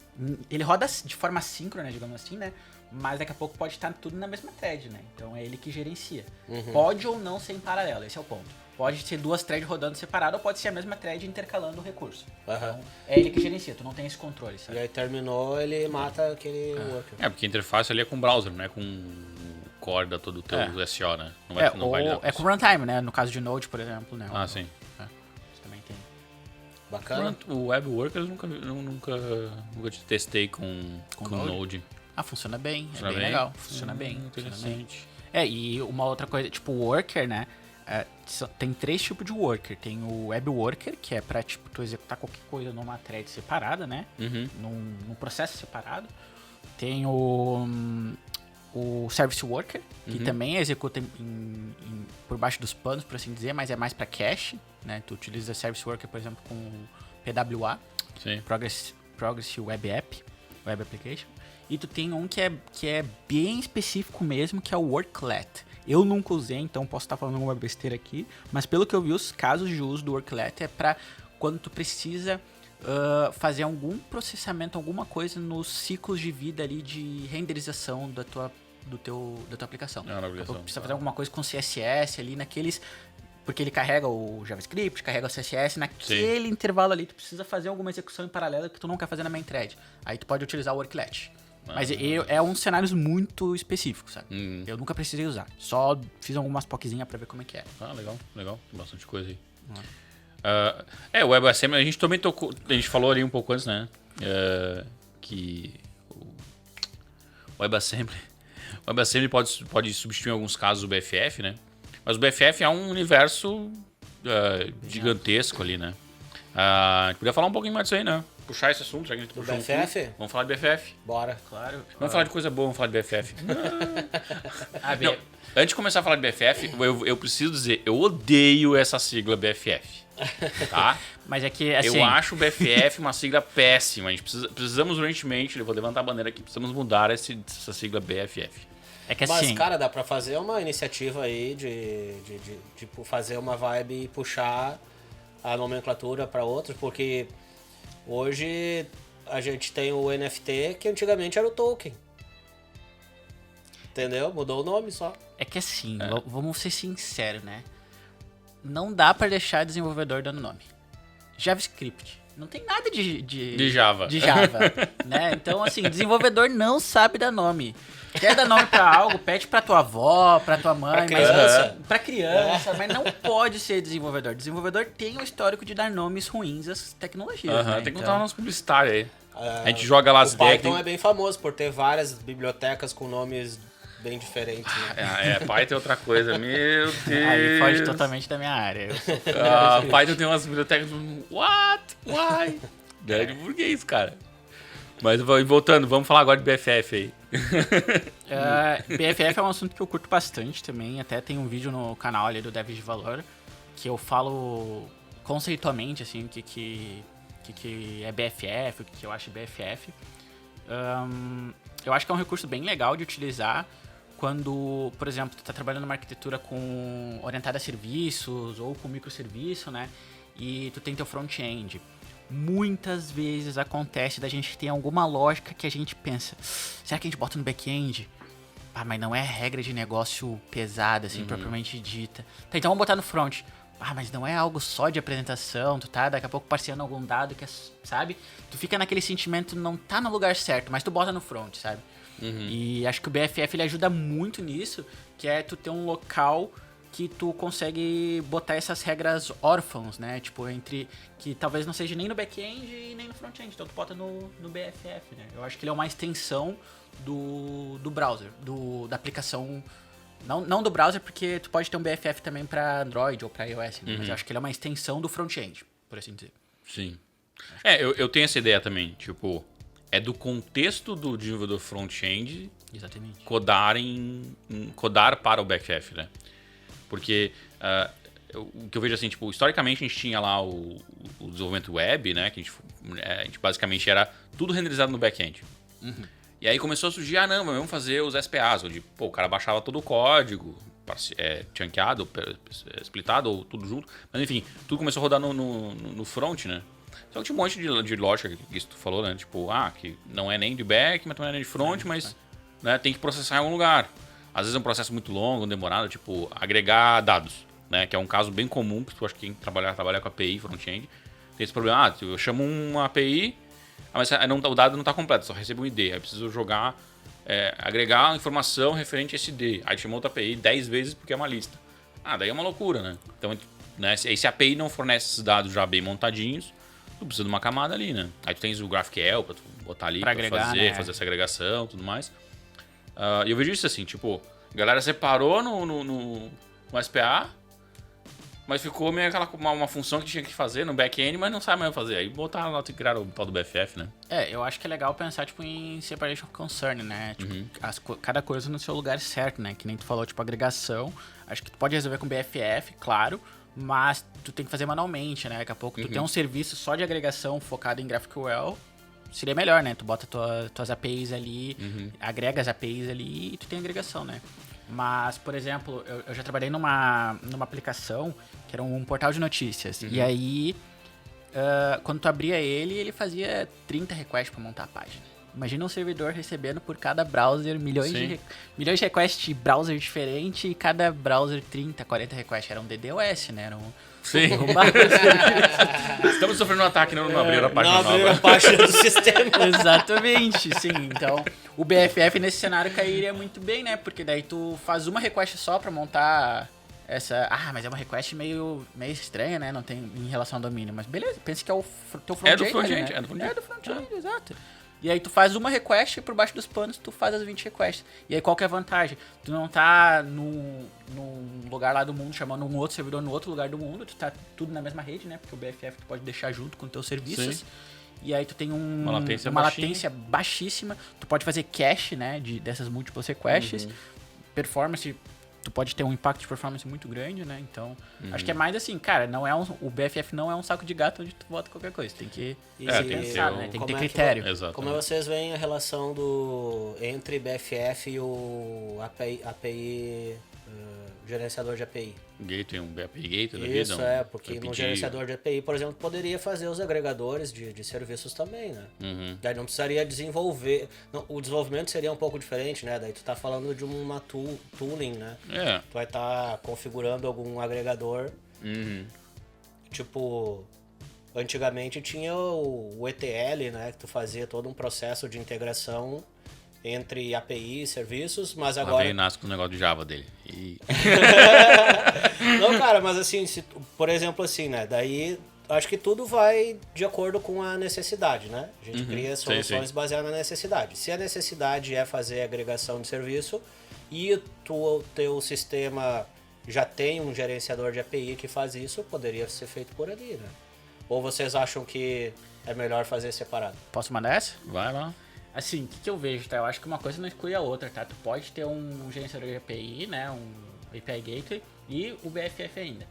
ele roda de forma síncrona, digamos assim, né? Mas daqui a pouco pode estar tudo na mesma thread, né? Então é ele que gerencia. Pode ou não ser em paralelo, esse é o ponto. Pode ser duas threads rodando separado ou pode ser a mesma thread intercalando o recurso. Então é ele que gerencia, tu não tem esse controle, sabe? E aí terminou, ele mata aquele worker. Porque a interface ali é com o browser, não é com o core da todo o teu SEO, né? Não vai é com runtime, né? No caso de Node, por exemplo, né? Sim. Isso também tem. Bacana. O Web Workers nunca testei com Node. Funciona bem, é bem legal. Funciona bem. Interessante. E uma outra coisa, tipo o worker, né? Tem 3 tipos de worker. Tem o web worker, que é pra, tipo, tu executar qualquer coisa numa thread separada, né? Num processo separado. Tem o service worker, que também executa por baixo dos panos, por assim dizer, mas é mais pra cache, né? Tu utiliza service worker, por exemplo, com PWA, Sim. Progress Web App, Web Application. E tu tem um que é bem específico mesmo, que é o Worklet. Eu nunca usei, então posso estar falando uma besteira aqui, mas pelo que eu vi, os casos de uso do Worklet é para quando tu precisa fazer algum processamento, alguma coisa nos ciclos de vida ali de renderização da tua aplicação. Precisa fazer alguma coisa com CSS ali naqueles... Porque ele carrega o JavaScript, carrega o CSS, naquele intervalo ali tu precisa fazer alguma execução em paralelo que tu não quer fazer na main thread. Aí tu pode utilizar o Worklet. Mas é uns cenários muito específicos, sabe? Eu nunca precisei usar. Só fiz algumas POCzinhas pra ver como é que é. Legal. Tem bastante coisa aí. O WebAssembly, a gente também tocou... A gente falou ali um pouco antes, né? Que o WebAssembly pode substituir em alguns casos o BFF, né? Mas o BFF é um universo gigantesco ali, né? A gente podia falar um pouquinho mais disso aí, né? puxar esse assunto, já que a gente Do puxou BFF? Vamos falar de BFF. Bora. Claro. Vamos falar de coisa boa, vamos falar de BFF. Ah, Não, antes de começar a falar de BFF, eu preciso dizer, eu odeio essa sigla BFF. Tá? Mas é que, assim... Eu acho o BFF uma sigla péssima. A gente precisamos urgentemente, eu vou levantar a bandeira aqui, precisamos mudar essa sigla BFF. É que Mas, assim... cara, dá pra fazer uma iniciativa aí de tipo, fazer uma vibe e puxar a nomenclatura pra outros, porque hoje a gente tem o NFT, que antigamente era o token. Entendeu? Mudou o nome só. É que assim, vamos ser sinceros, né? Não dá pra deixar desenvolvedor dando nome. JavaScript. Não tem nada De Java. De Java, né? Então, assim, desenvolvedor não sabe dar nome. Quer dar nome pra algo, pede pra tua avó, pra tua mãe, pra criança, mas não pode ser desenvolvedor. Desenvolvedor tem o histórico de dar nomes ruins às tecnologias, né? Tem que Então, contar o nosso publicitário aí. A gente joga lá as O ideias. Python é bem famoso por ter várias bibliotecas com nomes bem diferentes. Né? Python é outra coisa. Meu Deus. aí foge totalmente da minha área. Python tem umas bibliotecas. What? Why? É de burguês, cara. Mas voltando, vamos falar agora de BFF aí. BFF é um assunto que eu curto bastante também. Até tem um vídeo no canal ali do Devs de Valor que eu falo conceitualmente assim, o que é BFF, o que eu acho BFF. Eu acho que é um recurso bem legal de utilizar quando, por exemplo, tu tá trabalhando numa arquitetura orientada a serviços ou com microserviço, né? E tu tem teu front-end. Muitas vezes acontece da gente ter alguma lógica que a gente pensa, será que a gente bota no back-end? Ah, mas não é regra de negócio pesada, assim, propriamente dita. Tá, então vamos botar no front. Ah, mas não é algo só de apresentação, tu tá daqui a pouco parceando algum dado que é, sabe? Tu fica naquele sentimento, não tá no lugar certo, mas tu bota no front, sabe? E acho que o BFF ele ajuda muito nisso, que é tu ter um local que tu consegue botar essas regras órfãos, né? Tipo, entre que talvez não seja nem no back-end e nem no front-end. Então tu bota no BFF, né? Eu acho que ele é uma extensão do browser, da aplicação. Não do browser, porque tu pode ter um BFF também para Android ou para iOS, né? Mas eu acho que ele é uma extensão do front-end, por assim dizer. Sim. Eu tenho essa ideia também. Tipo, é do contexto do desenvolvedor front-end Exatamente. codar para o BFF, né? Porque o que eu vejo assim, tipo, historicamente a gente tinha lá o desenvolvimento web, né? Que a gente basicamente era tudo renderizado no back-end. E aí começou a surgir, não, vamos fazer os SPAs, onde o cara baixava todo o código, chunkeado, splitado ou tudo junto. Mas enfim, tudo começou a rodar no front, né? Só que tinha um monte de lógica que tu falou, né? Tipo, que não é nem de back, mas também não é nem de front, mas né, tem que processar em algum lugar. Às vezes é um processo muito longo, demorado, tipo, agregar dados, né? Que é um caso bem comum, que tu acha que quem trabalha com API, front-end, tem esse problema. Eu chamo uma API, mas o dado não está completo, só recebo um ID. Aí eu preciso agregar informação referente a esse ID. Aí chama outra API 10 vezes porque é uma lista. Daí é uma loucura, né? Então, né, se a API não fornece esses dados já bem montadinhos, tu precisa de uma camada ali, né? Aí tu tens o GraphQL para tu botar ali, para fazer essa agregação e tudo mais. E eu vejo isso assim, tipo, a galera separou no SPA, mas ficou meio uma função que tinha que fazer no back-end, mas não sabe mais fazer. Aí botaram lá, criaram o tal do BFF, né? Eu acho que é legal pensar, tipo, em separation of concern, né? Tipo, cada coisa no seu lugar certo, né? Que nem tu falou, tipo, agregação. Acho que tu pode resolver com BFF, claro, mas tu tem que fazer manualmente, né? Daqui a pouco tu tem um serviço só de agregação focado em GraphQL, seria melhor, né? Tu bota tuas APIs ali, agrega as APIs ali e tu tem agregação, né? Mas, por exemplo, eu já trabalhei numa aplicação que era um portal de notícias. E aí, quando tu abria ele fazia 30 requests pra montar a página. Imagina um servidor recebendo por cada browser milhões de requests de browser diferente e cada browser 30, 40 requests. Era um DDoS, né? Era um... Sim. Estamos sofrendo um ataque, não abriram a página nova. Não abriram a página do sistema. Exatamente, sim. Então, o BFF nesse cenário cairia muito bem, né? Porque daí tu faz uma request só pra montar essa... mas é uma request meio estranha, né? Não tem em relação ao domínio. Mas beleza, pensa que é o teu front-end. É do front-end, exato. E aí tu faz uma request e por baixo dos panos tu faz as 20 requests. E aí qual que é a vantagem? Tu não tá num lugar lá do mundo chamando um outro servidor no outro lugar do mundo. Tu tá tudo na mesma rede, né? Porque o BFF tu pode deixar junto com teus serviços. Sim. E aí tu tem Uma latência latência baixíssima. Tu pode fazer cache, né, dessas múltiplas requests. Performance, tu pode ter um impacto de performance muito grande, né? Então, acho que é mais assim, cara, o BFF não é um saco de gato onde tu bota qualquer coisa. Tem que pensar, né? Tem que ter critério. Como vocês veem a relação entre BFF e o API gerenciador de API? Gateway, um API Gateway da Isso, vida? porque no gerenciador de API, por exemplo, poderia fazer os agregadores de serviços também, né? Daí não precisaria desenvolver... o desenvolvimento seria um pouco diferente, né? Daí tu tá falando de uma tooling, né? Tu vai estar configurando algum agregador. Tipo, antigamente tinha o ETL, né? Que tu fazia todo um processo de integração entre API e serviços, mas agora... Lá vem o Nasco com o negócio de Java dele. Não, cara, mas assim, por exemplo assim, né? Daí, acho que tudo vai de acordo com a necessidade, né? A gente cria soluções baseadas na necessidade. Se a necessidade é fazer agregação de serviço e o teu sistema já tem um gerenciador de API que faz isso, poderia ser feito por ali, né? Ou vocês acham que é melhor fazer separado? Posso mandar essa? Vai lá. Assim, o que eu vejo, tá? Eu acho que uma coisa não exclui a outra, tá? Tu pode ter um gerenciador de API, né? Um API Gateway e o BFF ainda.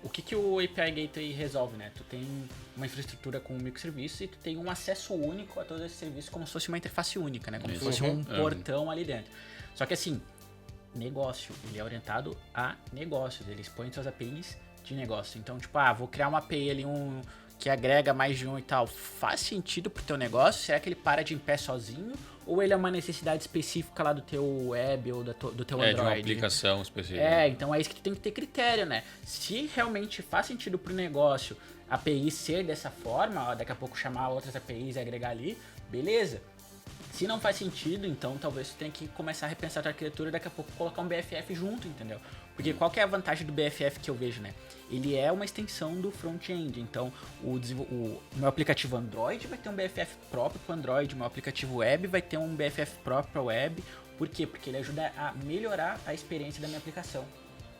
O que o API Gateway resolve, né? Tu tem uma infraestrutura com microserviços e tu tem um acesso único a todos esses serviços como se fosse uma interface única, né? Como se fosse um portão ali dentro. Só que assim, negócio, ele é orientado a negócios. Ele expõe suas APIs de negócio. Então, tipo, vou criar uma API ali, que agrega mais de um e tal, faz sentido pro teu negócio? Será que ele para de em pé sozinho? Ou ele é uma necessidade específica lá do teu web ou do teu Android? De uma aplicação específica. Então é isso que tu tem que ter critério, né? Se realmente faz sentido pro negócio a API ser dessa forma, daqui a pouco chamar outras APIs e agregar ali, beleza. Se não faz sentido, então talvez tu tenha que começar a repensar a tua arquitetura e daqui a pouco colocar um BFF junto, entendeu? Porque qual que é a vantagem do BFF que eu vejo, né? Ele é uma extensão do front-end, então o meu aplicativo Android vai ter um BFF próprio para Android, o meu aplicativo web vai ter um BFF próprio para web. Por quê? Porque ele ajuda a melhorar a experiência da minha aplicação.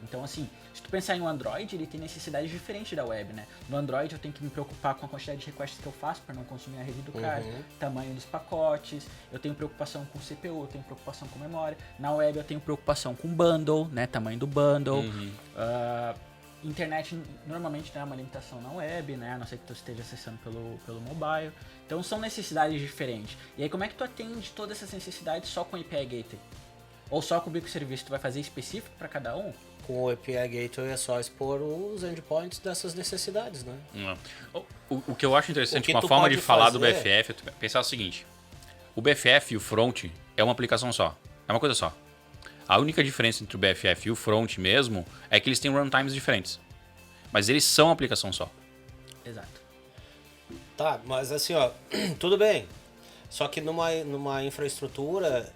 Então, assim, se tu pensar em um Android, ele tem necessidades diferentes da web, né? No Android eu tenho que me preocupar com a quantidade de requests que eu faço para não consumir a rede do cara, tamanho dos pacotes, eu tenho preocupação com CPU, eu tenho preocupação com memória. Na web eu tenho preocupação com bundle, né? Tamanho do bundle. Internet normalmente não é uma limitação na web, né? A não ser que tu esteja acessando pelo mobile. Então são necessidades diferentes. E aí como é que tu atende todas essas necessidades só com API Gateway? Ou só com o microserviço? Tu vai fazer específico para cada um? Com o API Gateway é só expor os endpoints dessas necessidades, né? O que eu acho interessante, uma forma de falar do BFF é pensar o seguinte. O BFF e o front é uma aplicação só. É uma coisa só. A única diferença entre o BFF e o front mesmo é que eles têm runtimes diferentes. Mas eles são uma aplicação só. Exato. Tá, mas assim, ó, tudo bem. Só que numa infraestrutura,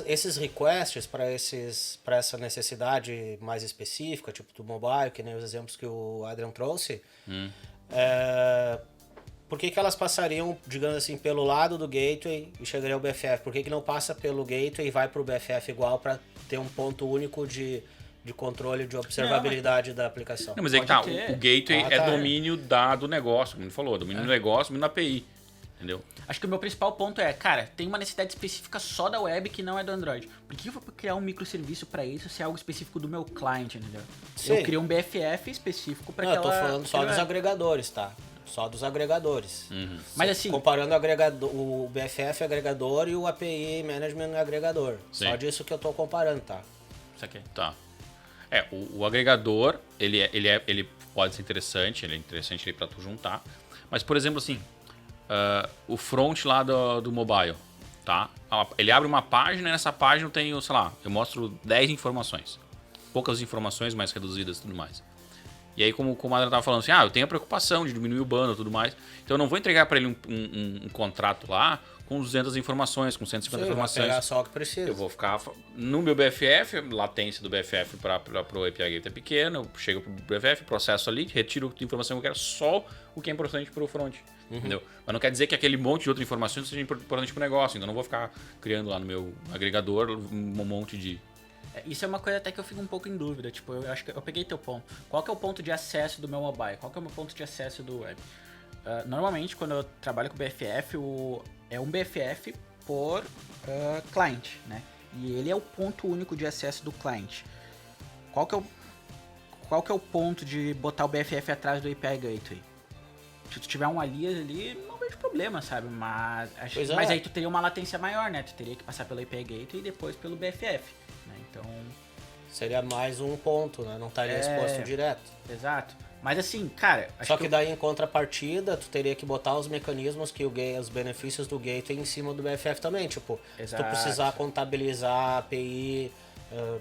esses requests para essa necessidade mais específica, tipo do mobile, que nem os exemplos que o Adrian trouxe, por que elas passariam, digamos assim, pelo lado do gateway e chegariam ao BFF? Por que não passa pelo gateway e vai para o BFF igual para ter um ponto único de controle, de observabilidade da aplicação? Não, mas é que o gateway é domínio do negócio, como ele falou, domínio do negócio, domínio da API, entendeu? Acho que o meu principal ponto é, cara, tem uma necessidade específica só da web que não é do Android. Por que eu vou criar um microserviço para isso se é algo específico do meu cliente, entendeu? Sim. Eu crio um BFF específico para aquela... Eu tô falando só dos agregadores, tá? Só dos agregadores. Mas assim... Comparando o BFF agregador e o API Management agregador. Sim. Só disso que eu tô comparando, tá? Isso aqui. Tá. O agregador, ele pode ser interessante, ele é interessante para tu juntar. Mas, por exemplo, assim, o front lá do mobile, tá? Ele abre uma página e nessa página eu tenho, sei lá, eu mostro 10 informações. Poucas informações mais reduzidas e tudo mais. E aí, como o Adrian estava falando assim, eu tenho a preocupação de diminuir o bundle e tudo mais. Então eu não vou entregar para ele um contrato lá com 200 informações, com 150 informações. Vai pegar só o que precisa. Eu vou ficar no meu BFF, latência do BFF para o API Gateway é pequena, eu chego pro BFF, processo ali, retiro a informação que eu quero, só o que é importante para o front. Entendeu? Mas não quer dizer que aquele monte de outras informações seja importante para o negócio. Então eu não vou ficar criando lá no meu agregador um monte de Isso é uma coisa até que eu fico um pouco em dúvida. Tipo, eu acho que eu peguei teu ponto. Qual que é o ponto de acesso do meu mobile? Qual que é o meu ponto de acesso do web? Normalmente, quando eu trabalho com BFF, é um BFF por client, né? E ele é o ponto único de acesso do client. Qual que é o ponto de botar o BFF atrás do API Gateway? Se tu tiver um alias ali, não vejo problema, sabe? Mas aí tu teria uma latência maior, né? Tu teria que passar pelo API Gateway e depois pelo BFF, né? Então... Seria mais um ponto, né? Não estaria exposto direto. Exato. Mas assim, cara... Só que daí, em contrapartida, tu teria que botar os mecanismos os benefícios do gateway em cima do BFF também. Tipo, se tu precisar contabilizar a API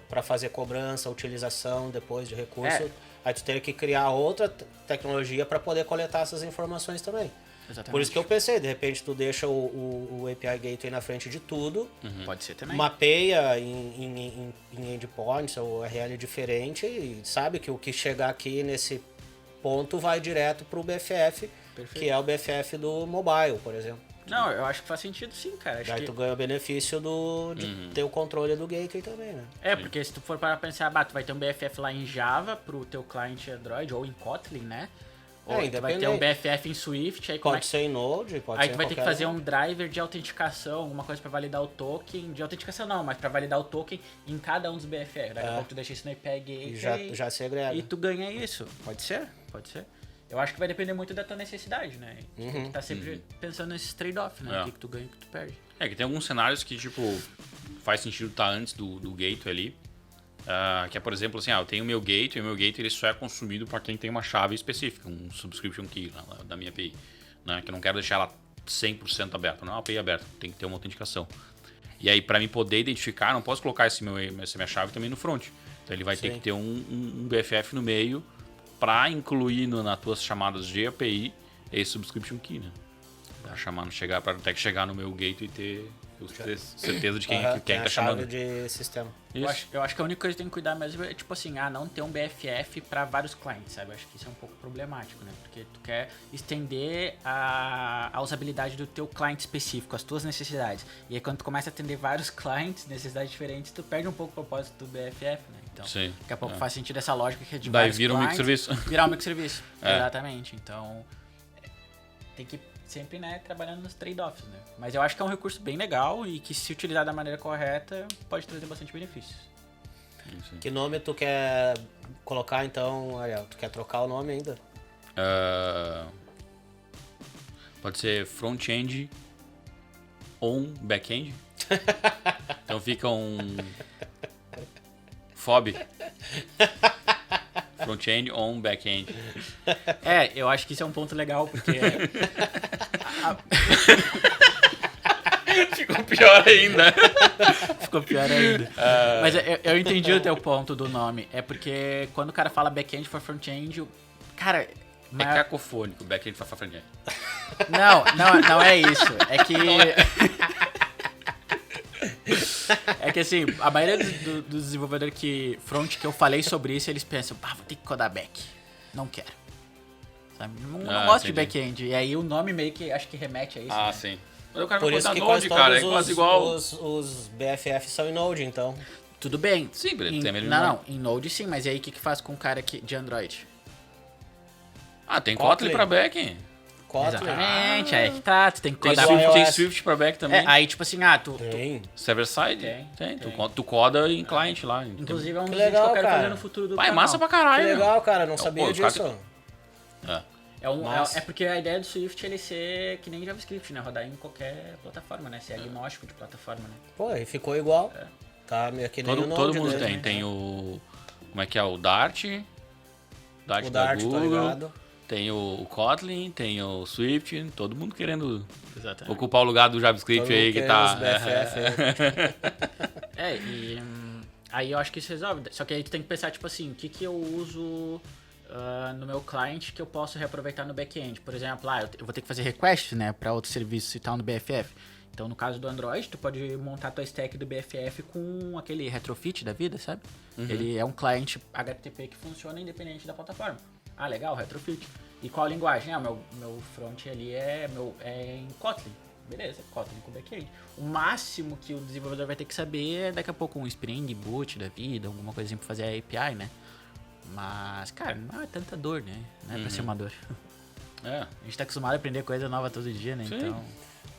para fazer cobrança, utilização depois de recurso, aí tu teria que criar outra tecnologia para poder coletar essas informações também. Exatamente. Por isso que eu pensei, de repente tu deixa o API Gateway na frente de tudo, Pode ser também. mapeia em endpoints ou URL diferente e sabe que o que chegar aqui nesse ponto vai direto pro BFF, Perfeito. que é o BFF do mobile, por exemplo. Não, eu acho que faz sentido sim, cara. Daí tu ganha o benefício de ter o controle do gateway também, né? Porque se tu for para pensar, tu vai ter um BFF lá em Java pro teu cliente Android ou em Kotlin, né? Ou tu vai ter um BFF em Swift, aí pode ser em Node, pode ser aí tu vai ter que fazer um um driver de autenticação, alguma coisa para validar o token, de autenticação não, mas para validar o token em cada um dos BFF. Daqui a pouco tu deixa isso no API Gateway e já se agrega. e tu ganha isso. Pode ser. Eu acho que vai depender muito da tua necessidade, né? Tu tem que estar sempre pensando nesses trade-off, né? O que tu ganha e o que tu perde. Que tem alguns cenários que, tipo, faz sentido estar antes do gateway ali. Que é, por exemplo, assim, eu tenho o meu gateway, e o meu gateway ele só é consumido para quem tem uma chave específica, um subscription key da minha API, né? Que eu não quero deixar ela 100% aberta, não é uma API aberta, tem que ter uma autenticação. E aí, para mim poder identificar, eu não posso colocar essa minha chave também no front. Então ele vai ter que ter um BFF no meio para incluir nas tuas chamadas de API esse subscription key, né? Para até que chegar no meu gateway e ter certeza de quem tá chamando. De sistema. Eu acho que a única coisa que tem que cuidar mesmo é, tipo assim, não ter um BFF para vários clientes, sabe? Eu acho que isso é um pouco problemático, né? Porque tu quer estender a usabilidade do teu cliente específico, as tuas necessidades. E aí quando tu começa a atender vários clientes, necessidades diferentes, tu perde um pouco o propósito do BFF, né? Então, daqui a pouco faz sentido essa lógica que é de vários vira um microserviço. Virar um microserviço, exatamente. Então, tem que sempre, né, trabalhando nos trade-offs, né? Mas eu acho que é um recurso bem legal e que, se utilizar da maneira correta, pode trazer bastante benefícios. Que nome tu quer colocar, então, Ariel? Tu quer trocar o nome ainda? Pode ser front-end on back-end. Então fica um FOB. Front-end on back-end. Eu acho que isso é um ponto legal, porque... Ficou pior ainda. Mas eu entendi o teu ponto do nome. É porque quando o cara fala back-end for front-end, cara... É cacofônico, back-end for front-end. Não é isso. É que... É que assim, a maioria dos desenvolvedores front que eu falei sobre isso, eles pensam, vou ter que codar back. Não quero. Sabe? Não gosto de back-end. E aí o nome meio que acho que remete a isso. Ah, né? sim. Mas o cara Por vai isso botar que Node, cara, é quase igual. Os BFF são em Node, então. Tudo bem. Sim, tem mesmo. Não, em Node sim, mas e aí o que faz com o cara de Android? Tem Kotlin pra back. Kotlin. Exatamente, aí que tá, tu tem que Tem codar. Tem Swift pra back também. Aí tipo assim, Tem. Server-side? Tem. Tu coda em client lá. Inclusive é um Que dos vídeos que legal, eu quero cara. fazer no futuro do Pai, canal. massa pra caralho. Que legal, cara, não sabia disso. É porque a ideia do Swift é ele ser que nem JavaScript, né? Rodar em qualquer plataforma, né? Ser agnóstico de plataforma, né? Pô, e ficou igual. Tá meio que nem o Node. Todo mundo dele. tem o... Como é que é? O Dart. Dart O da Dart, tô Google. ligado. Tem o Kotlin, tem o Swift. Todo mundo querendo Exatamente. ocupar o lugar do JavaScript Todo aí mundo que querendo tá... os BFF. Aí eu acho que isso resolve. Só que aí tu tem que pensar, tipo assim, o que eu uso no meu cliente que eu posso reaproveitar no back-end. Por exemplo, eu vou ter que fazer request, né, para outros serviços e tal no BFF. Então, no caso do Android, tu pode montar tua stack do BFF com aquele retrofit da vida, sabe? Ele é um cliente HTTP que funciona independente da plataforma. Legal, retrofit. E qual a linguagem? Meu front ali é em Kotlin. beleza, Kotlin com back-end. O máximo que o desenvolvedor vai ter que saber é daqui a pouco um Spring Boot da vida, alguma coisinha pra fazer a API, né? Mas, cara, não é tanta dor, né? Não é pra ser uma dor. A gente tá acostumado a aprender coisa nova todo dia, né? Sim. Então...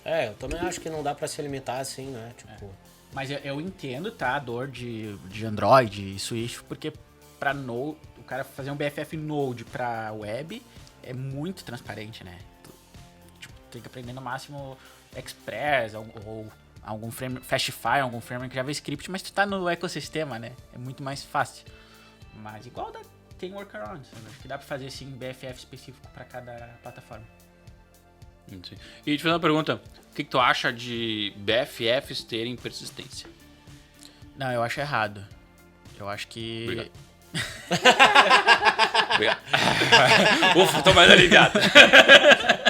Eu também acho que não dá pra se limitar assim, né? Tipo... Mas eu entendo, tá, a dor de Android e Swift, porque pra Node, o cara fazer um BFF Node pra web é muito transparente, né? Tipo, tem que aprender no máximo Express ou algum framework, Fastify, algum framework JavaScript, mas tu tá no ecossistema, né? É muito mais fácil. Mas igual tem workarounds, né? Acho que dá pra fazer, assim, BFF específico pra cada plataforma. Sim. E te fazer uma pergunta, o que tu acha de BFFs terem persistência? Não, eu acho errado. Eu acho que... Obrigado. Ufa, tô mais aliviado.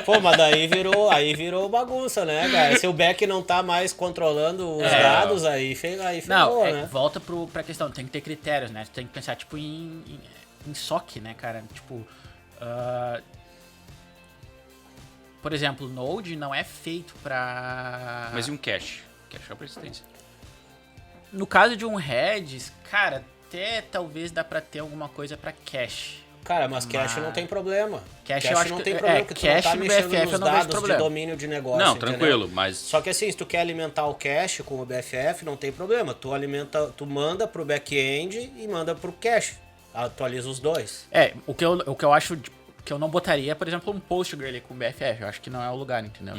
Pô, mas daí virou bagunça, né, cara? Se o back não tá mais controlando os dados, aí ferrou, Não, né? volta pra questão, tem que ter critérios, né? Tu tem que pensar, tipo, em SOC, né, cara? Tipo, por exemplo, Node não é feito pra... Mas e um cache? Cache é a persistência. No caso de um Redis, cara, até talvez dá pra ter alguma coisa pra cache. Cara, mas cache não tem problema. Cache eu acho não que- tem problema, porque tu não cache tá no mexendo BFF eu nos não vejo dados de problema. domínio de negócio, Não, entendeu? tranquilo, mas... Só que assim, se tu quer alimentar o cache com o BFF, não tem problema. Tu manda pro back-end e manda pro cache. Atualiza os dois. O que eu acho que eu não botaria, por exemplo, um Postgre ali com o BFF. Eu acho que não é o lugar, entendeu?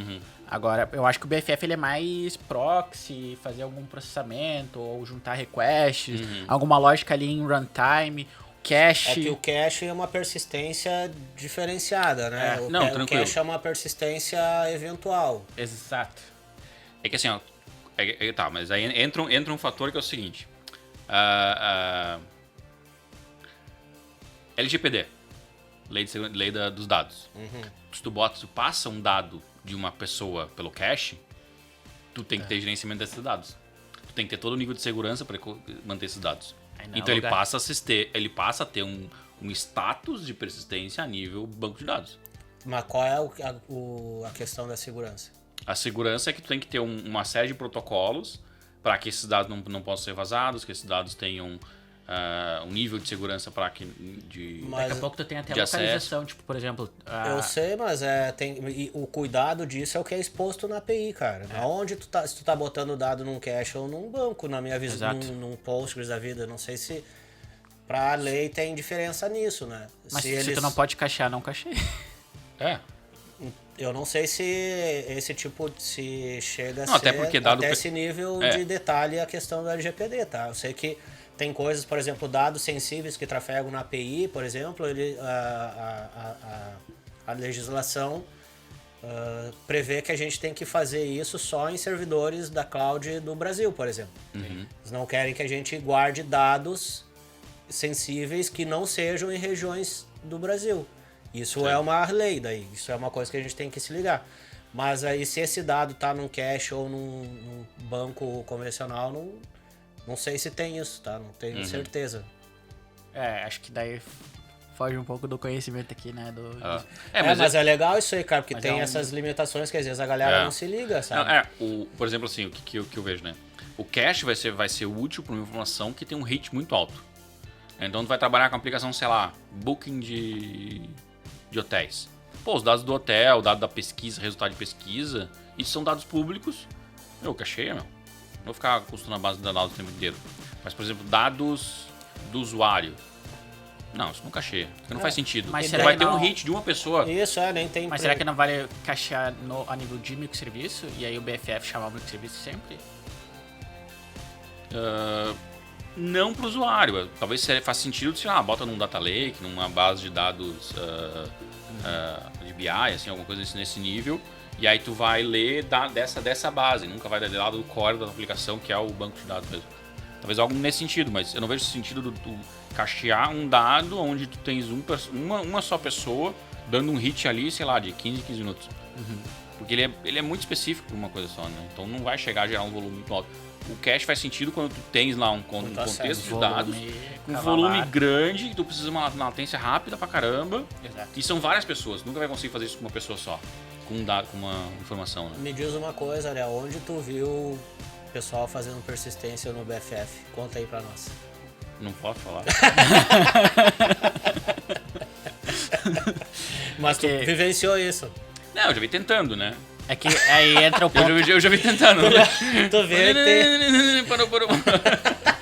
Agora, eu acho que o BFF ele é mais proxy, fazer algum processamento ou juntar requests, alguma lógica ali em runtime, cache. É que o cache é uma persistência diferenciada, né? O tranquilo. cache é uma persistência eventual. Exato. É que assim, ó... tá, mas aí entra um fator que é o seguinte. LGPD. Lei dos dados. Se tu passa um dado de uma pessoa pelo cache, tu tem que ter gerenciamento desses dados. Tu tem que ter todo o nível de segurança para manter esses dados. Então ele passa a ter um status de persistência a nível banco de dados. Mas qual é a questão da segurança? A segurança é que tu tem que ter uma série de protocolos para que esses dados não possam ser vazados, que esses dados tenham um nível de segurança para que... Daqui a pouco tu tem até de localização, tipo, por exemplo... Eu sei, mas o cuidado disso é o que é exposto na API, cara. Aonde se tu tá botando dado num cache ou num banco, na minha visão, num Postgres da vida, não sei se pra lei tem diferença nisso, né? Mas se tu não pode cachear, não cacheia. Eu não sei se esse tipo, se chega Não, a ser até porque dado até esse nível de detalhe a questão do LGPD, tá? Eu sei que tem coisas, por exemplo, dados sensíveis que trafegam na API, por exemplo, a legislação prevê que a gente tem que fazer isso só em servidores da cloud do Brasil, por exemplo. Eles não querem que a gente guarde dados sensíveis que não sejam em regiões do Brasil. Isso é uma lei daí, isso é uma coisa que a gente tem que se ligar. Mas aí se esse dado tá num cache ou num banco convencional, não sei se tem isso, tá? Não tenho certeza. Acho que daí foge um pouco do conhecimento aqui, né? Mas é legal isso aí, cara, porque tem essas limitações que às vezes a galera não se liga, sabe? Por exemplo, assim, o que eu vejo, né? O cache vai ser útil para uma informação que tem um hit muito alto. Então tu vai trabalhar com a aplicação, sei lá, booking de hotéis. Pô, os dados do hotel, dado da pesquisa, resultado de pesquisa, isso são dados públicos. Cacheia, meu. Não vou ficar custando a base de dados o tempo inteiro. Mas, por exemplo, dados do usuário. Não, isso não cacheia. Porque não faz sentido. Mas Você vai ter um hit de uma pessoa. Isso, nem tem... Mas será que não vale cachear a nível de microserviço? E aí o BFF chamar o microserviço sempre? Não para o usuário. Talvez faça sentido se bota num data lake, numa base de dados de BI, assim, alguma coisa nesse nível. E aí tu vai ler dessa base, nunca vai ler lá do core da aplicação, que é o banco de dados mesmo. Talvez algo nesse sentido, mas eu não vejo sentido do cachear um dado onde tu tens uma só pessoa dando um hit ali, sei lá, de 15 minutos. Porque ele é muito específico para uma coisa só, né? Então não vai chegar a gerar um volume muito alto. O cache faz sentido quando tu tens lá um contexto de dados, um volume grande, que tu precisa de uma latência rápida pra caramba. Exato. E são várias pessoas, nunca vai conseguir fazer isso com uma pessoa só. com uma informação, né? Me diz uma coisa, Ariel, onde tu viu o pessoal fazendo persistência no BFF? Conta aí pra nós. Não posso falar. Mas tu vivenciou isso. Não, eu já vi tentando, né? É que aí entra o ponto. Eu já vi tentando. Tu vê que tem... Parou.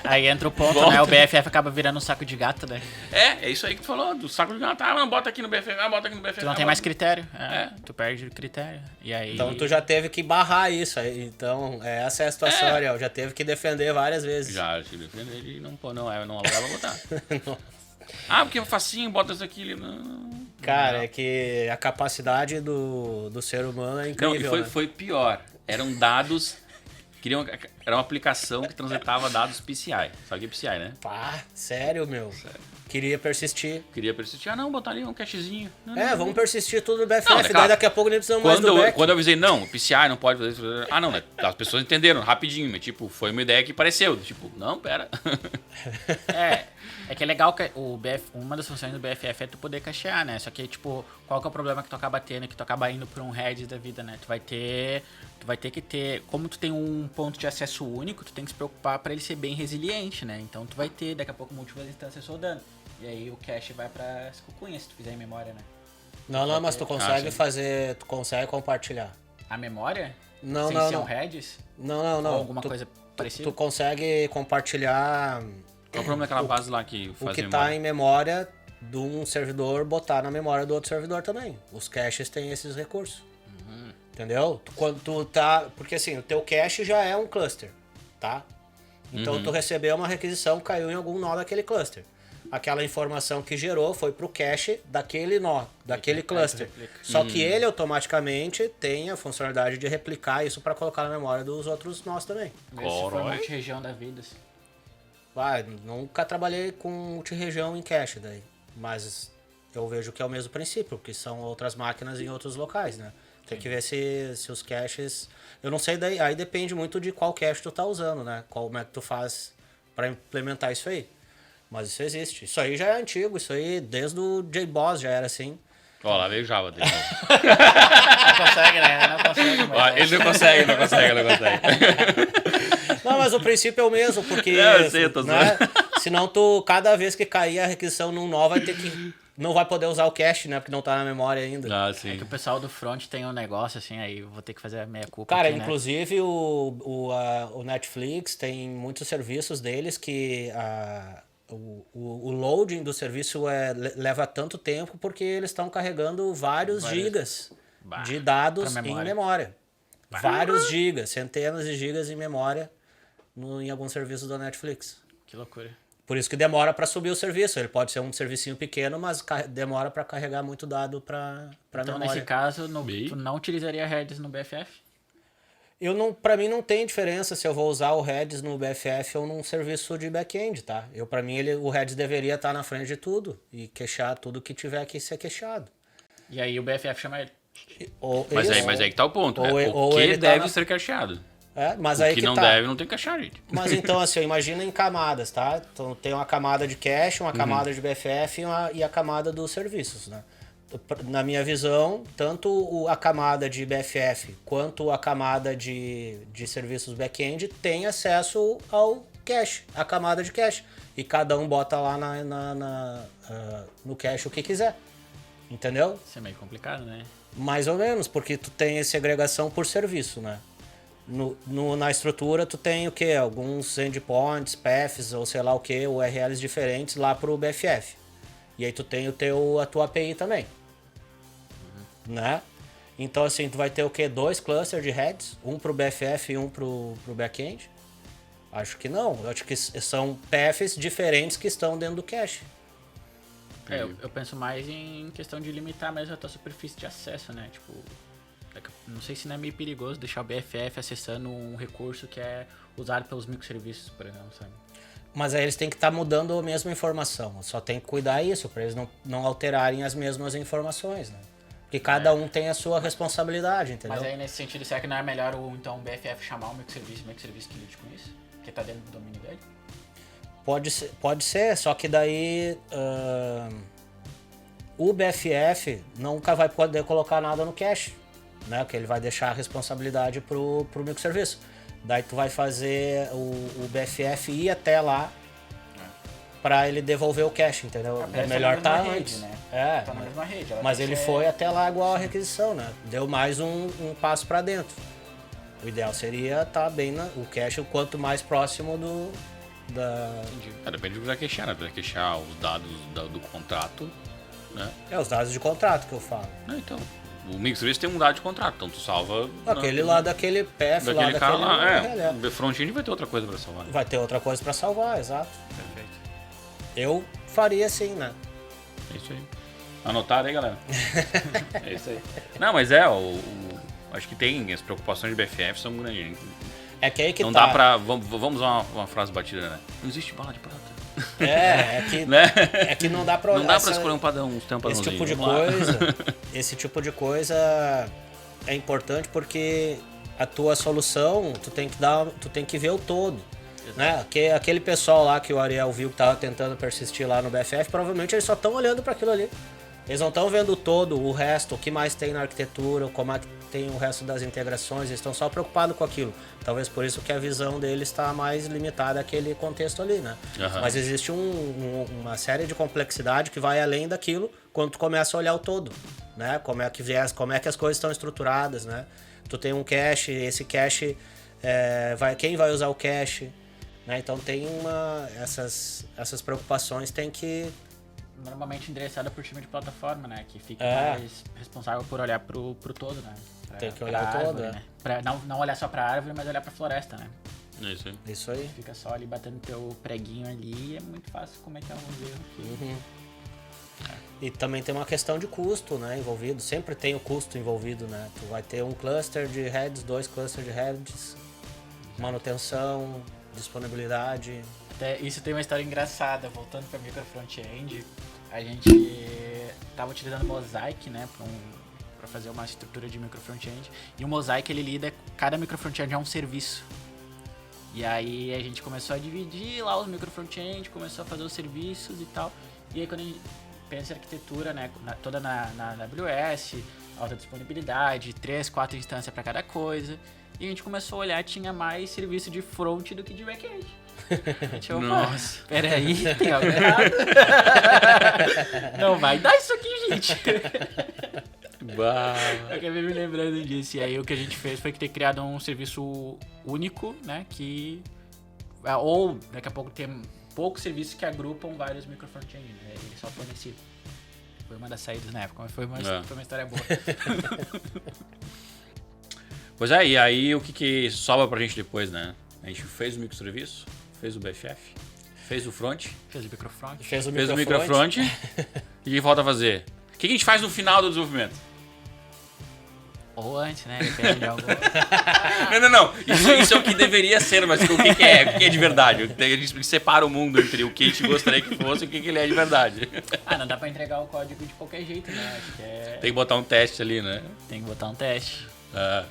Aí entra o ponto, né? O BFF acaba virando um saco de gato, né? É isso aí que tu falou, do saco de gato. Ah, não, bota aqui no BFF, bota aqui no BFF. Tu não tem mais critério. Tu perde o critério. E aí... Então tu já teve que barrar isso. Então, essa é a situação, Ariel. Já teve que defender várias vezes. Já tive que defender e não alugava botar. Ah, porque é facinho, bota isso aqui. Não. Cara, é que a capacidade do ser humano é incrível. Não, e né? foi pior. Eram dados. Era uma aplicação que transitava dados PCI. Sabe o que é PCI, né? Pá, sério, meu. Sério. Queria persistir. Queria persistir. Ah, não, botar ali um cachezinho. Não, Vamos persistir tudo no BFF. Não, Daí daqui a pouco nem precisamos mais do back. Quando eu avisei, não, o PCI não pode fazer isso. Ah, não, né? As pessoas entenderam rapidinho. Mas, tipo, foi uma ideia que pareceu. Tipo, não, pera. É que é legal que uma das funções do BFF é tu poder cachear, né? Só que, tipo, qual que é o problema que tu acaba tendo, que tu acaba indo pra um Redis da vida, né? Tu vai ter que ter... Como tu tem um ponto de acesso único, tu tem que se preocupar pra ele ser bem resiliente, né? Então tu vai ter, daqui a pouco, múltiplas instâncias rodando. E aí o cache vai pra cucunha, se tu fizer em memória, né? Não, mas tu consegue fazer... Tu consegue compartilhar. A memória? Não, sem não, ser não. um Redis? Não. Ou alguma coisa parecida? Tu consegue compartilhar... Qual o problema daquela base lá que faz O que memória? tá em memória de um servidor botar na memória do outro servidor também. Os caches têm esses recursos. Entendeu? Quando tu tá... Porque assim, o teu cache já é um cluster, tá? Então tu recebeu uma requisição, caiu em algum nó daquele cluster. Aquela informação que gerou foi pro cache daquele nó, daquele cluster. Só que ele automaticamente tem a funcionalidade de replicar isso para colocar na memória dos outros nós também. Se for multi-região da vida, assim. Nunca trabalhei com multi-região em cache daí, mas eu vejo que é o mesmo princípio, porque são outras máquinas em outros locais, né? Tem que ver se os caches... Eu não sei daí, aí depende muito de qual cache tu tá usando, né? Como é que tu faz para implementar isso aí. Mas isso existe. Isso aí já é antigo, isso aí desde o JBoss já era assim. Ó, lá veio o Java dele. Não consegue, né? Não consegue. Mas Ele não consegue. Não, mas o princípio é o mesmo, porque... Eu sei, eu tô né? Senão tu, cada vez que cair a requisição num nó, vai ter que... Não vai poder usar o cache, né? Porque não tá na memória ainda. Ah, sim. É que o pessoal do front tem um negócio assim, aí eu vou ter que fazer a meia culpa. Cara, aqui, inclusive o Netflix tem muitos serviços deles que o loading do serviço leva tanto tempo porque eles estão carregando vários gigas de dados em memória. Vários gigas, centenas de gigas em memória em alguns serviços da Netflix. Que loucura. Por isso que demora para subir o serviço. Ele pode ser um servicinho pequeno, mas demora para carregar muito dado para Então, memória. nesse caso, tu não utilizaria Redis no BFF? Para mim não tem diferença se eu vou usar o Redis no BFF ou num serviço de back-end, tá? Para mim o Redis deveria estar na frente de tudo e queixar tudo que tiver que ser queixado. E aí o BFF chama ele. Mas aí que tá o ponto. Ou o que ele deve tá ser cacheado. Mas O aí que que não tá. deve não tem que cachear, gente. Mas então, assim, imagina em camadas, tá? Então tem uma camada de cache, uma camada de BFF e a camada dos serviços, né? Na minha visão, tanto a camada de BFF quanto a camada de serviços back-end tem acesso ao cache, a camada de cache. E cada um bota lá no cache o que quiser. Entendeu? Isso é meio complicado, né? Mais ou menos, porque tu tem segregação por serviço, né? Na estrutura tu tem o que? Alguns endpoints, paths ou sei lá o que, URLs diferentes lá pro BFF. E aí tu tem a tua API também. Né? Então assim, tu vai ter o que? 2 clusters de heads, um pro BFF e um pro backend? Acho que não. Eu acho que são paths diferentes que estão dentro do cache. Eu penso mais em questão de limitar mesmo a tua superfície de acesso, né? Tipo, não sei se não é meio perigoso deixar o BFF acessando um recurso que é usado pelos microserviços, por exemplo, sabe? Mas aí eles têm que estar mudando a mesma informação. Só tem que cuidar isso, para eles não alterarem as mesmas informações, né? Porque cada um tem a sua responsabilidade, entendeu? Mas aí nesse sentido, será que não é melhor o BFF chamar o microserviço que lide com isso? Porque tá dentro do domínio dele? Pode ser, só que daí o BFF nunca vai poder colocar nada no cache. né? Que ele vai deixar a responsabilidade pro microserviço. Daí tu vai fazer o BFF ir até lá para ele devolver o cache, entendeu? É melhor tá antes. Né? Tá na mesma rede. Mas ele foi até lá igual a requisição, né? Deu mais um passo para dentro. O ideal seria estar bem o cache o quanto mais próximo Depende do que vai queixar, né? Vai queixar os dados do contrato, né? os dados de contrato que eu falo. Não, então, o microserviço tem um dado de contrato, então tu salva... Aquele lá daquele PF lá, daquele cara daquele... lá, o front-end vai ter outra coisa pra salvar. Né? Vai ter outra coisa para salvar, exato. Perfeito. Eu faria assim, né? É isso aí. Anotaram aí, galera? É isso aí. Não, mas acho que tem, as preocupações de BFF são grandes. É que aí que não tá. dá pra... Vamos usar uma frase batida, né? Não existe bala de prata. Né? É que não dá pra olhar. Não dá pra escolher um padrão. Esse tipo de coisa é importante porque a tua solução, tu tem que ver o todo. Né? Aquele pessoal lá que o Ariel viu que tava tentando persistir lá no BFF, provavelmente eles só estão olhando para aquilo ali. Eles não estão vendo todo, o resto, o que mais tem na arquitetura, como é que tem o resto das integrações, eles estão só preocupados com aquilo. Talvez por isso que a visão deles está mais limitada àquele contexto ali, né? Uhum. Mas existe uma série de complexidade que vai além daquilo quando tu começa a olhar o todo, né? Como é que as coisas estão estruturadas, né? Tu tem um cache, esse cache, quem vai usar o cache, né? Então tem essas preocupações tem que... Normalmente endereçada por time de plataforma, né? Que fica mais responsável por olhar pro todo, né? Tem que olhar o todo, né? Pra não olhar só pra árvore, mas olhar pra floresta, né? Isso aí. Fica só ali batendo teu preguinho ali e é muito fácil cometer alguns erros aqui. Uhum. E também tem uma questão de custo, né, envolvido. Sempre tem o custo envolvido, né? Tu vai ter um cluster de heads, 2 clusters de heads, manutenção, disponibilidade. Até isso tem uma história engraçada. Voltando para micro front-end, a gente tava utilizando Mosaic, né, para fazer uma estrutura de micro front-end. E o Mosaic ele lida, cada micro front-end é um serviço. E aí a gente começou a dividir lá os micro front-end, começou a fazer os serviços e tal. E aí quando a gente pensa em arquitetura, né, toda na AWS, alta disponibilidade, 3, 4 instâncias para cada coisa. E a gente começou a olhar, tinha mais serviço de front do que de back-end. Nossa. Peraí, tem algo errado. Não vai dar isso aqui, gente. Eu acabei me lembrando disso. E aí o que a gente fez foi ter criado um serviço único, né? Que... Ou daqui a pouco tem poucos serviços que agrupam vários micro front-end, né? Ele só fornecido. Foi uma das saídas na época, mas foi uma história boa. Pois é, e aí o que sobra pra gente depois, né? A gente fez o microserviço, fez o BFF, fez o front, Fez o microfront. Fez o microfront. E o que falta fazer? O que a gente faz no final do desenvolvimento? Ou antes, né? Depende de algo. Não. Isso é o que deveria ser, mas o que é? O que é de verdade? A gente separa o mundo entre o que a gente gostaria que fosse e o que ele é de verdade. Não dá pra entregar o código de qualquer jeito, né? Acho que Tem que botar um teste ali, né? Tem que botar um teste.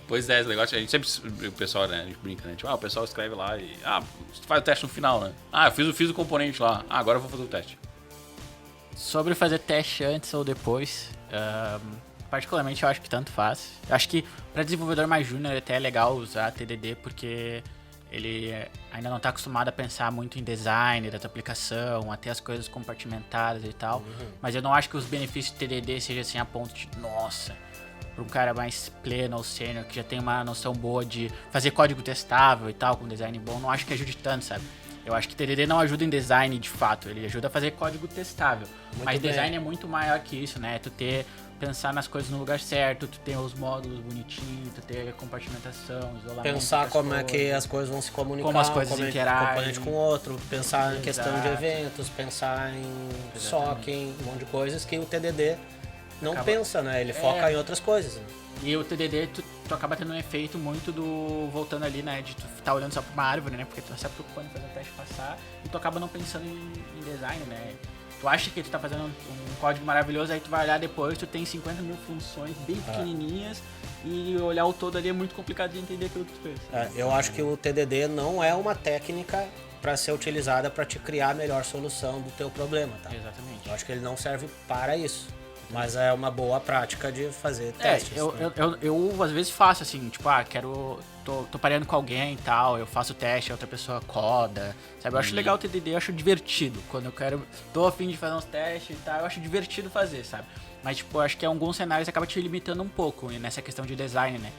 Pois é, esse negócio, a gente sempre, o pessoal, né, a gente brinca, né? Tipo, o pessoal escreve lá e, você faz o teste no final, né? Eu fiz o componente lá, agora eu vou fazer o teste. Sobre fazer teste antes ou depois, particularmente eu acho que tanto faz. Eu acho que para desenvolvedor mais júnior até é legal usar TDD porque ele ainda não está acostumado a pensar muito em design da tua aplicação, a ter as coisas compartimentadas e tal. Mas eu não acho que os benefícios do TDD sejam assim a ponto de, nossa, para um cara mais pleno ou sênior que já tem uma noção boa de fazer código testável e tal, com design bom, não acho que ajude tanto, sabe? Eu acho que TDD não ajuda em design de fato, ele ajuda a fazer código testável. Mas design é muito maior que isso, né? Pensar nas coisas no lugar certo, tu ter os módulos bonitinhos, tu ter compartimentação, isolamento. Pensar como é que as coisas vão se comunicar, como as coisas interagem, componente com o outro, pensar em questão de eventos, pensar em SOC, em um monte de coisas que o TDD não pensa, né? Ele foca em outras coisas. Né? E o TDD, tu acaba tendo um efeito muito voltando ali, né? De tu tá olhando só pra uma árvore, né? Porque tu tá se preocupando em fazer o teste passar e tu acaba não pensando em design, né? Tu acha que tu tá fazendo um código maravilhoso, aí tu vai olhar depois, tu tem 50 mil funções bem pequenininhas e olhar o todo ali é muito complicado de entender aquilo que tu fez. Eu acho que o TDD não é uma técnica para ser utilizada para te criar a melhor solução do teu problema, tá? Exatamente. Eu acho que ele não serve para isso. Mas é uma boa prática de fazer testes. eu, né? eu às vezes faço assim, tipo, tô pareando com alguém e tal, eu faço o teste, a outra pessoa coda, sabe? Eu acho legal o TDD, eu acho divertido. Quando tô a fim de fazer uns testes e tal, eu acho divertido fazer, sabe? Mas, tipo, eu acho que em alguns cenários acaba te limitando um pouco nessa questão de design, né?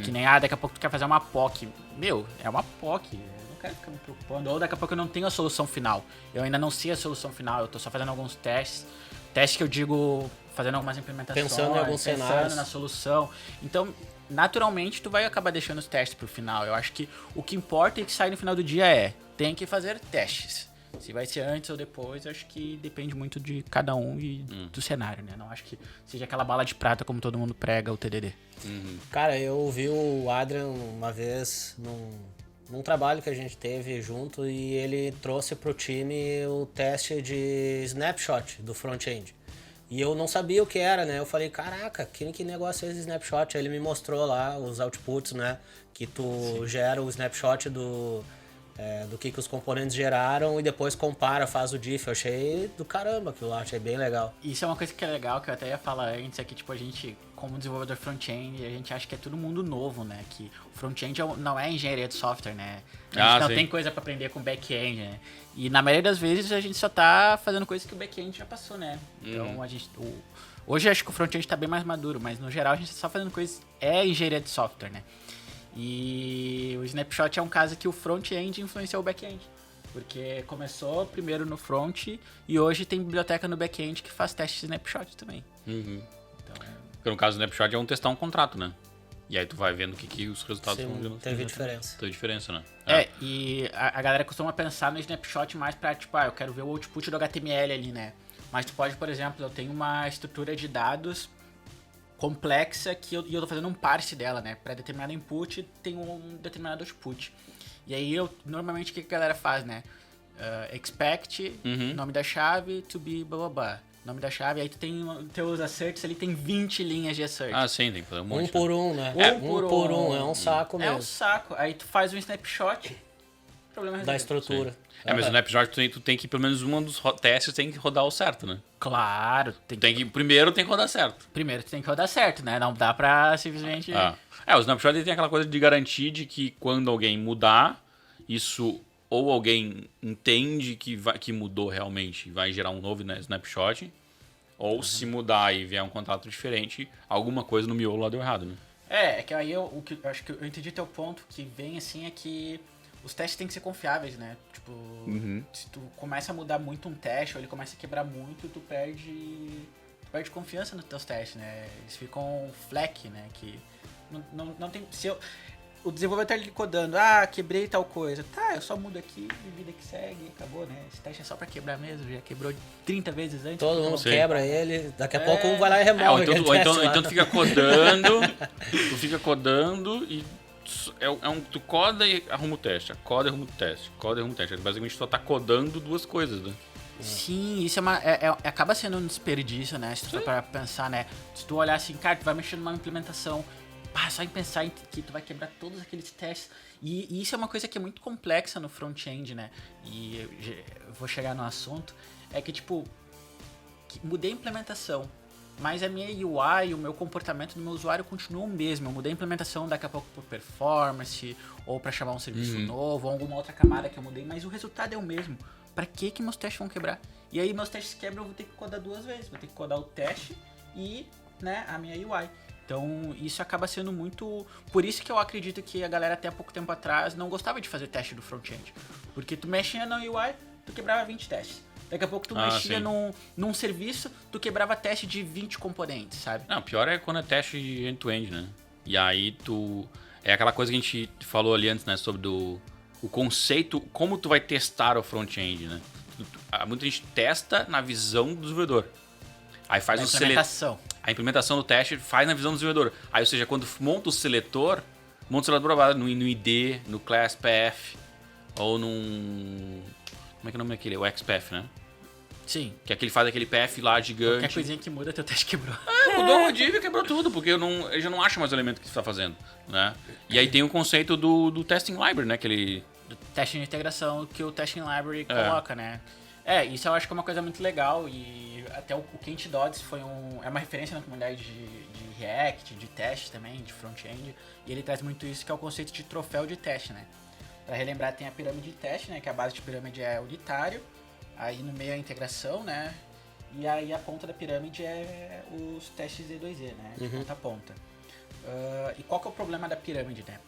Que nem, daqui a pouco tu quer fazer uma POC. Meu, é uma POC, eu não quero ficar me preocupando. Ou daqui a pouco eu não tenho a solução final. Eu ainda não sei a solução final, eu tô só fazendo alguns testes. Testes que eu digo, fazendo algumas implementações, Pensando em alguns cenários. na solução. Então, naturalmente, tu vai acabar deixando os testes pro final. Eu acho que o que importa e que sai no final do dia tem que fazer testes. Se vai ser antes ou depois, eu acho que depende muito de cada um e do cenário, né? Não acho que seja aquela bala de prata como todo mundo prega o TDD. Cara, eu vi o Adrian uma vez num trabalho que a gente teve junto e ele trouxe pro time o teste de snapshot do front-end. E eu não sabia o que era, né? Eu falei, caraca, que negócio é esse snapshot? Aí ele me mostrou lá os outputs, né? Que tu gera o snapshot do que os componentes geraram e depois compara, faz o diff. Eu achei do caramba aquilo lá, achei bem legal. Isso é uma coisa que é legal, que eu até ia falar antes, é que tipo, a gente, como desenvolvedor front-end, a gente acha que é tudo mundo novo, né? Que o front-end não é engenharia de software, né? A gente não tem coisa pra aprender com back-end, né? E na maioria das vezes a gente só tá fazendo coisas que o back-end já passou, né? Então a gente... Hoje acho que o front-end tá bem mais maduro, mas no geral a gente tá só fazendo coisas... É engenharia de software, né? E o Snapshot é um caso que o front-end influenciou o back-end. Porque começou primeiro no front e hoje tem biblioteca no back-end que faz teste de Snapshot também. Então, Porque no caso do Snapshot é testar um contrato, né? E aí tu vai vendo o que os resultados Sim, estão vindo. teve diferença. Teve diferença, né? E a galera costuma pensar no Snapshot mais pra, tipo, eu quero ver o output do HTML ali, né? Mas tu pode, por exemplo, eu tenho uma estrutura de dados complexa que eu tô fazendo um parse dela, né? Para determinado input tem um determinado output. E aí normalmente o que a galera faz, né? Expect, nome da chave, to be blá blá blá. Nome da chave, aí tu tem teus asserts ali, tem 20 linhas de assert. Ah, sim, tem que fazer um monte. Um por um, né? Um por um. É um saco mesmo. É um saco. Aí tu faz um snapshot, problema resolvido. Da estrutura. Sim. Mas o Snapshot tu tem que, pelo menos um dos testes tem que rodar o certo, né? Claro. Primeiro tem que rodar certo. Primeiro tu tem que rodar certo, né? Não dá pra simplesmente... O Snapshot tem aquela coisa de garantir de que quando alguém mudar, isso ou alguém entende que mudou realmente e vai gerar um novo, né, Snapshot, ou se mudar e vier um contrato diferente, alguma coisa no miolo lá deu errado, né? É que aí eu acho que eu entendi teu ponto, que vem assim, é que os testes têm que ser confiáveis, né? Tipo, se tu começa a mudar muito um teste, ou ele começa a quebrar muito, tu perde confiança nos teus testes, né? Eles ficam fleck, né? Que não tem... O desenvolvedor tá ali codando, quebrei tal coisa. Tá, eu só mudo aqui, vida que segue, acabou, né? Esse teste é só pra quebrar mesmo, já quebrou 30 vezes antes. Todo mundo quebra ele, daqui a pouco um vai lá e remove. Então tu fica codando, e tu coda e arruma o teste, coda e arruma o teste, coda e arruma o teste. Basicamente tu só tá codando duas coisas, né? Sim, isso acaba sendo um desperdício, né? Se tu for pra pensar, né? Se tu olhar assim, cara, tu vai mexer numa implementação, só em pensar que tu vai quebrar todos aqueles testes. E isso é uma coisa que é muito complexa no front-end, né? E eu vou chegar no assunto. É que, tipo, mudei a implementação, mas a minha UI, o meu comportamento do meu usuário continua o mesmo. Eu mudei a implementação daqui a pouco por performance, ou para chamar um serviço novo, ou alguma outra camada que eu mudei, mas o resultado é o mesmo. Pra que meus testes vão quebrar? E aí meus testes quebram, eu vou ter que codar duas vezes. Vou ter que codar o teste e, né, a minha UI. Então isso acaba sendo muito... Por isso que eu acredito que a galera até há pouco tempo atrás não gostava de fazer teste do front-end. Porque tu mexia na UI, tu quebrava 20 testes. Daqui a pouco tu mexia num serviço, tu quebrava teste de 20 componentes, sabe? Não, pior é quando é teste end-to-end, né? E aí tu... É aquela coisa que a gente falou ali antes, né? Sobre o conceito, como tu vai testar o front-end, né? Muita gente testa na visão do desenvolvedor. Aí faz a implementação. A implementação do teste faz na visão do desenvolvedor. Aí, ou seja, quando monta o seletor no ID, no class path, ou num... Como é que é o nome daquele? O XPath, né? Sim. Que é que ele faz aquele path lá gigante. Qualquer coisinha que muda, teu teste quebrou. Mudou o div e quebrou tudo, porque ele já não acha mais o elemento que você está fazendo, né? E aí tem o conceito do testing library, né? Do teste de integração que o testing library coloca, né? Isso eu acho que é uma coisa muito legal e até o Kent Dodds é uma referência na comunidade de React, de teste também, de front-end, e ele traz muito isso que é o conceito de troféu de teste, né? Pra relembrar, tem a pirâmide de teste, né? Que a base de pirâmide é unitário, aí no meio é a integração, né? E aí a ponta da pirâmide é os testes E2E, né? De ponta a ponta. E qual que é o problema da pirâmide, né?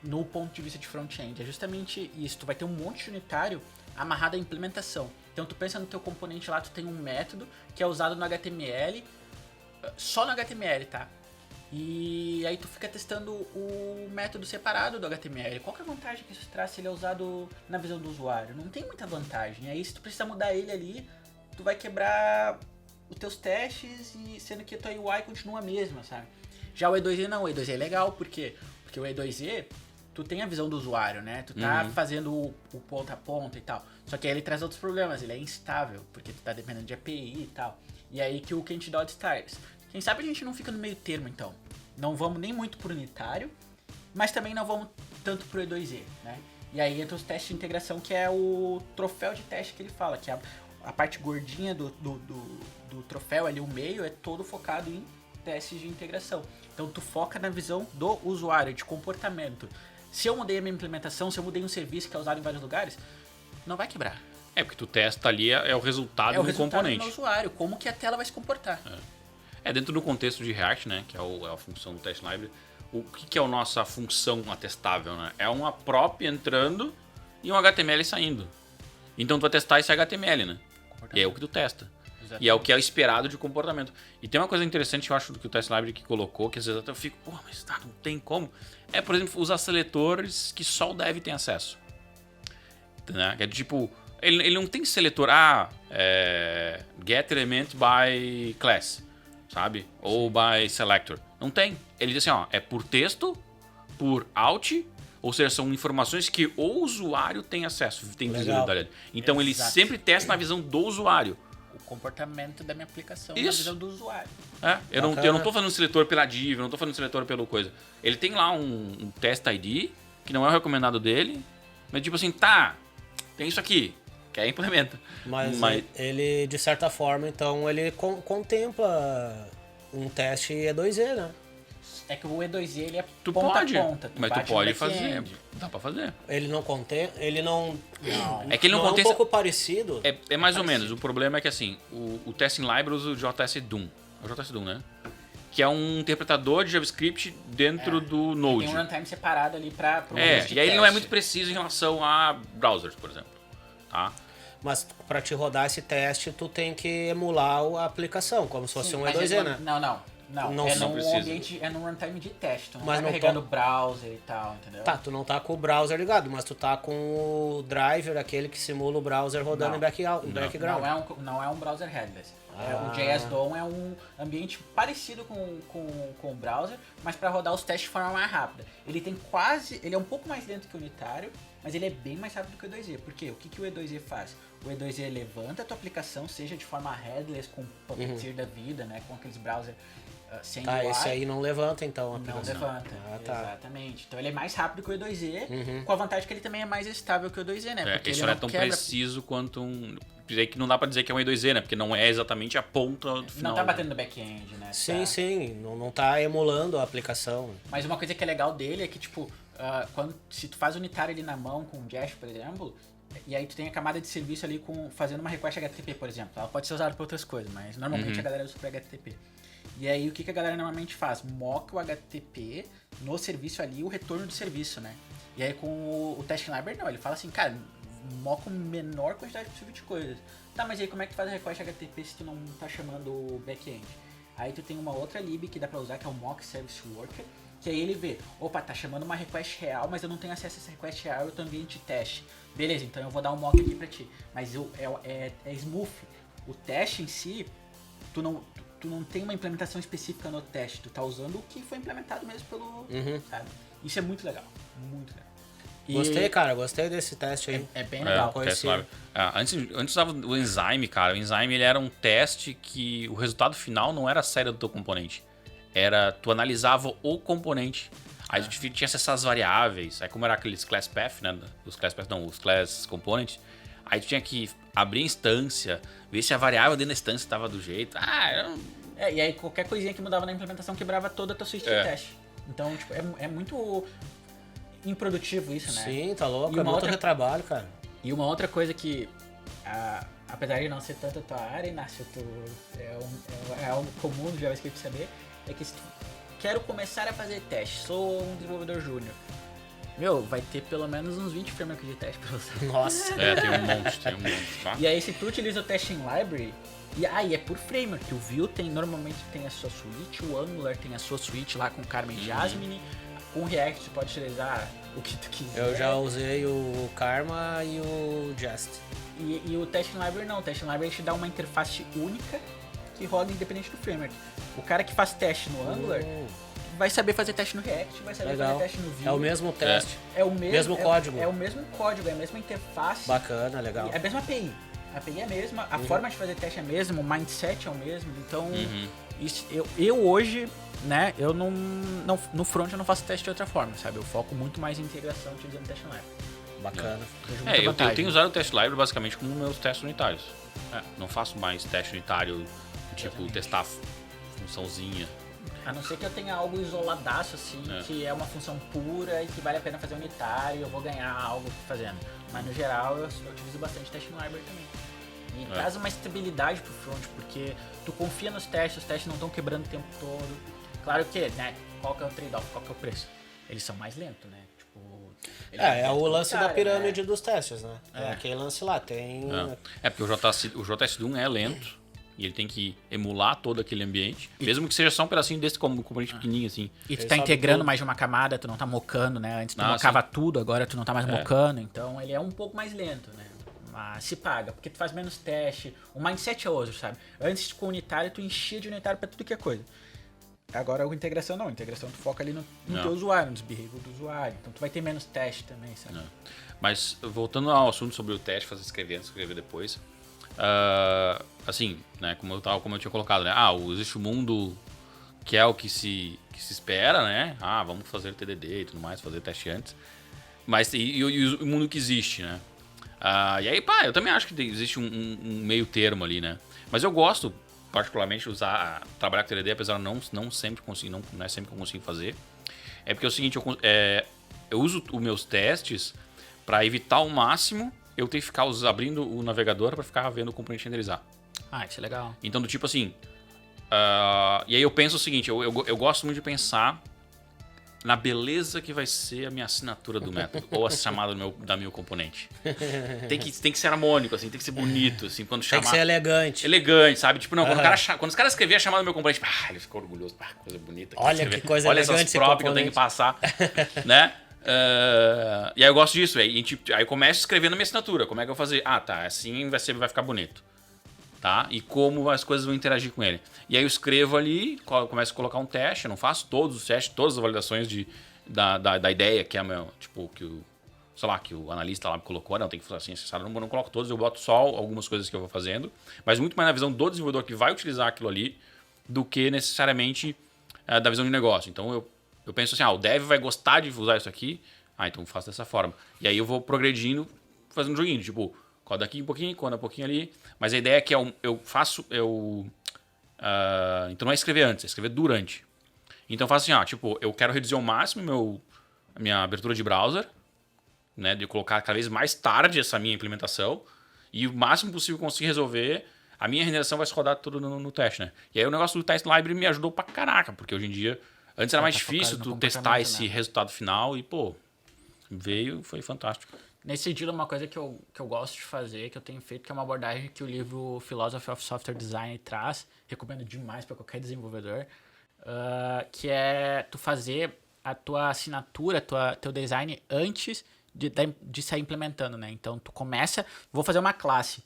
No ponto de vista de front-end, é justamente isso. Tu vai ter um monte de unitário amarrado à implementação. Então tu pensa no teu componente lá, tu tem um método que é usado no HTML, só no HTML, tá? E aí tu fica testando o método separado do HTML. Qual que é a vantagem que isso traz se ele é usado na visão do usuário? Não tem muita vantagem. Aí se tu precisa mudar ele ali, tu vai quebrar os teus testes, e sendo que a tua UI continua a mesma, sabe? Já o E2E não, o E2E é legal, por quê? Porque o E2E, tu tem a visão do usuário, né? Tu tá fazendo o ponta a ponta e tal. Só que aí ele traz outros problemas, ele é instável, porque tu tá dependendo de API e tal. E aí que o Kent Dodds traz. Quem sabe a gente não fica no meio termo, então. Não vamos nem muito pro unitário, mas também não vamos tanto pro E2E, né? E aí entra os testes de integração, que é o troféu de teste que ele fala, que é a parte gordinha do troféu ali, o meio, é todo focado em testes de integração. Então tu foca na visão do usuário, de comportamento. Se eu mudei a minha implementação, se eu mudei um serviço que é usado em vários lugares, não vai quebrar. Porque tu testa ali, é o resultado do componente. Do usuário, como que a tela vai se comportar. Dentro do contexto de React, né, que é a função do Test Library, o que é a nossa função atestável, né? É uma prop entrando e um HTML saindo. Então tu vai testar esse HTML, né? E é o que tu testa. Exatamente. E é o que é esperado de comportamento. E tem uma coisa interessante que eu acho que o Test Library que colocou, que às vezes até eu fico, mas não tem como. Por exemplo, usar seletores que só o dev tem acesso. Né? Que é tipo, ele não tem seletor, get element by class, sabe? Ou by selector. Não tem. Ele diz assim, é por texto, por out, ou seja, são informações que o usuário tem acesso, tem visibilidade. Então ele sempre testa na visão do usuário. O comportamento da minha aplicação na visão do usuário. Eu não tô fazendo seletor pela div, eu não tô fazendo seletor pelo coisa. Ele tem lá um test ID, que não é o recomendado dele, mas tipo assim, tem isso aqui, que aí implementa. Mas ele, de certa forma, então, ele contempla um teste E2E, né? É que o E2E, ele é ponta a ponta. Mas tu pode fazer, dá pra fazer. Ele não contém, ele não... É que ele não contém... É um pouco parecido. É mais ou menos. O problema é que assim, o Testing Library usa o JS Doom. É o JS Doom, né? Que é um interpretador de JavaScript dentro do Node. Tem um runtime separado ali pro e aí ele não é muito preciso em relação a browsers, por exemplo. Tá? Mas para te rodar esse teste, tu tem que emular a aplicação, como se fosse um E2E, né? Não, é num runtime de teste, tu não mas tá carregando o browser e tal, entendeu? Tu não tá com o browser ligado, mas tu tá com o driver, aquele que simula o browser rodando em background. Não é um browser headless. O JS DOM é um ambiente parecido com o browser, mas para rodar os testes de forma mais rápida. Ele é um pouco mais lento que o unitário, mas ele é bem mais rápido que o E2E. Por quê? O que o E2E faz? O E2E levanta a tua aplicação, seja de forma headless, com Puppeteer da vida, né, com aqueles browsers sem UI. Esse aí não levanta então a aplicação. Não levanta, exatamente. Então ele é mais rápido que o E2E, com a vantagem que ele também é mais estável que o E2E, né? Porque ele ele não é tão preciso quanto um... que não dá pra dizer que é um E2E, né? Porque não é exatamente a ponta do final. Não tá batendo no back-end, né? Sim. Não tá emulando a aplicação. Mas uma coisa que é legal dele é que, tipo, se tu faz unitário ali na mão com o Jest, por exemplo, e aí tu tem a camada de serviço ali fazendo uma request HTTP, por exemplo. Ela pode ser usada para outras coisas, mas normalmente a galera usa para HTTP. E aí o que a galera normalmente faz? Moca o HTTP no serviço ali, o retorno do serviço, né? E aí com o Testing Library não, ele fala assim, cara, moca a menor quantidade possível de coisas. Tá, mas aí como é que tu faz a request HTTP se tu não tá chamando o back-end? Aí tu tem uma outra lib que dá pra usar, que é o Mock Service Worker, que aí ele vê, tá chamando uma request real, mas eu não tenho acesso a essa request real, eu tô em ambiente de teste. Beleza, então eu vou dar um mock aqui pra ti. Mas é smooth. O teste em si, tu não tem uma implementação específica no teste, tu tá usando o que foi implementado mesmo pelo... sabe? Isso é muito legal, muito legal. Gostei desse teste aí. É bem legal. Antes usava o Enzyme, cara. O Enzyme ele era um teste que o resultado final não era a saída do teu componente. Tu analisava o componente. Aí tu tinha que acessar as variáveis. Aí como era aqueles class path, né? Os class path não, os class components. Aí tu tinha que abrir a instância, ver se a variável dentro da instância estava do jeito. E aí qualquer coisinha que mudava na implementação quebrava toda a tua suíte de teste. Então, tipo, é muito improdutivo isso, né? Sim, tá louco. E É uma muito outra- retrabalho, cara. E uma outra coisa que, apesar de não ser tanto a tua área, Inácio, é algo comum do JavaScript saber, é que se tu quero começar a fazer teste, sou um desenvolvedor júnior, vai ter pelo menos uns 20 frameworks de teste pra você. Nossa. tem um monte, tá? E aí se tu utiliza o Testing Library, e é por framework, o Vue normalmente tem a sua suite, o Angular tem a sua suite lá com Carmen e Jasmine, com o React tu pode utilizar o que tu quiser. Eu já usei o Karma e o Jest. E o Testing Library não, o Testing Library te dá uma interface única que roda independente do framework. O cara que faz teste no Angular vai saber fazer teste no React, vai saber Legal. fazer teste no Vue. É o mesmo teste. É o mesmo código. É o mesmo código, é a mesma interface. Bacana, legal. É a mesma API. A API é a mesma, a forma de fazer teste é a mesma, o mindset é o mesmo. Então, isso, eu hoje, né, eu não, no front eu não faço teste de outra forma, sabe? Eu foco muito mais em integração utilizando teste library. Bacana. Vejo muita Eu vantagem. tenho usado o test library basicamente como meus testes unitários. Não faço mais teste unitário, tipo, testar funçãozinzinha. A não ser que eu tenha algo isoladaço, assim, que é uma função pura e que vale a pena fazer unitário e eu vou ganhar algo fazendo. Mas no geral eu utilizo bastante teste no library também. E traz uma estabilidade pro front, porque tu confia nos testes, os testes não estão quebrando o tempo todo. Claro que, né, qual que é o trade-off, qual que é o preço? Eles são mais lentos, né? Tipo, É o lance da unitário, pirâmide dos testes, né? É aquele lance lá, tem... Porque o JS1 é lento e ele tem que emular todo aquele ambiente, mesmo que seja só um pedacinho desse componente pequenininho assim. E tu Ele tá sabe integrando tudo. mais de uma camada, tu não tá mocando, né? Antes tu mocava tudo, agora tu não tá mais mocando. Então ele é um pouco mais lento, né? Mas se paga, porque tu faz menos teste. O mindset é outro, sabe? Antes com unitário, tu enchia de unitário pra tudo que é coisa. Agora a integração não. A integração tu foca ali no teu usuário, nos behavior do usuário. Então tu vai ter menos teste também, sabe? Mas voltando ao assunto sobre o teste, fazer escrever antes, escrever depois. Assim, né, como eu tinha colocado, né? Existe o mundo que é o que se espera, né? Vamos fazer TDD e tudo mais, fazer teste antes. Mas e o mundo que existe, né? E aí, eu também acho que existe um meio termo ali, né? Mas eu gosto, particularmente, de trabalhar com TDD, apesar de não sempre conseguir, não é sempre que eu consigo fazer. É porque é o seguinte, eu uso os meus testes para evitar ao máximo eu ter que ficar abrindo o navegador para ficar vendo o componente renderizar. Isso é legal. Então, do tipo assim... e aí eu penso o seguinte, eu gosto muito de pensar na beleza que vai ser a minha assinatura do método, ou a chamada da meu componente. Tem que ser harmônico, assim, tem que ser bonito, assim, quando chamar... Tem que ser elegante. Elegante, sabe? Tipo, quando os caras escreviam a chamada do meu componente, ele ficou orgulhoso, coisa bonita. Olha que coisa olha elegante essas props que eu tenho que passar, né? E aí eu gosto disso, aí eu começo escrevendo a minha assinatura, como é que eu vou fazer? Assim vai ficar bonito. Tá? E como as coisas vão interagir com ele. E aí eu escrevo ali, começo a colocar um teste, eu não faço todos os testes, todas as validações da ideia, que é que o analista lá me colocou, não, tem que fazer assim, acessado, eu não coloco todos, eu boto só algumas coisas que eu vou fazendo, mas muito mais na visão do desenvolvedor que vai utilizar aquilo ali, do que necessariamente da visão de negócio. Então eu penso assim, o dev vai gostar de usar isso aqui, então eu faço dessa forma. E aí eu vou progredindo, fazendo um joguinho, tipo, coda aqui um pouquinho, coda um pouquinho ali. Mas a ideia é que eu faço... então não é escrever antes, é escrever durante. Então eu faço assim, eu quero reduzir ao máximo a minha abertura de browser, né, de colocar cada vez mais tarde essa minha implementação, e o máximo possível conseguir resolver, a minha renderização vai se rodar tudo no teste, né? E aí o negócio do Test Library me ajudou pra caraca, porque hoje em dia, antes era mais difícil tu testar esse resultado final, e veio, foi fantástico. Nesse sentido, uma coisa que eu gosto de fazer, que eu tenho feito, que é uma abordagem que o livro Philosophy of Software Design traz, recomendo demais para qualquer desenvolvedor, que é tu fazer a tua assinatura, teu design antes de sair implementando, né? Então, tu vou fazer uma classe.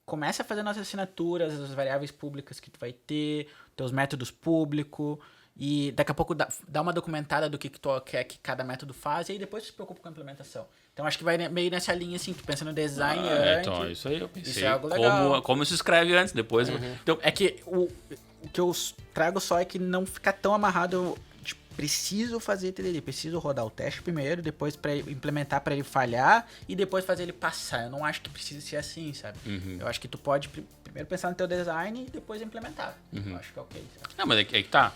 Começa fazendo as assinaturas, as variáveis públicas que tu vai ter, teus métodos públicos, e daqui a pouco dá uma documentada do que tu quer que cada método faz, e aí depois tu se preocupa com a implementação. Então acho que vai meio nessa linha assim, tu pensa no design antes. Então, isso aí eu pensei. Isso é algo legal. Como se escreve antes, depois... Então, é que o que eu trago só é que não fica tão amarrado preciso fazer TDD, preciso rodar o teste primeiro, depois para implementar para ele falhar e depois fazer ele passar. Eu não acho que precisa ser assim, sabe? Eu acho que tu pode primeiro pensar no teu design e depois implementar. Eu acho que é ok, sabe? Não, mas é que tá.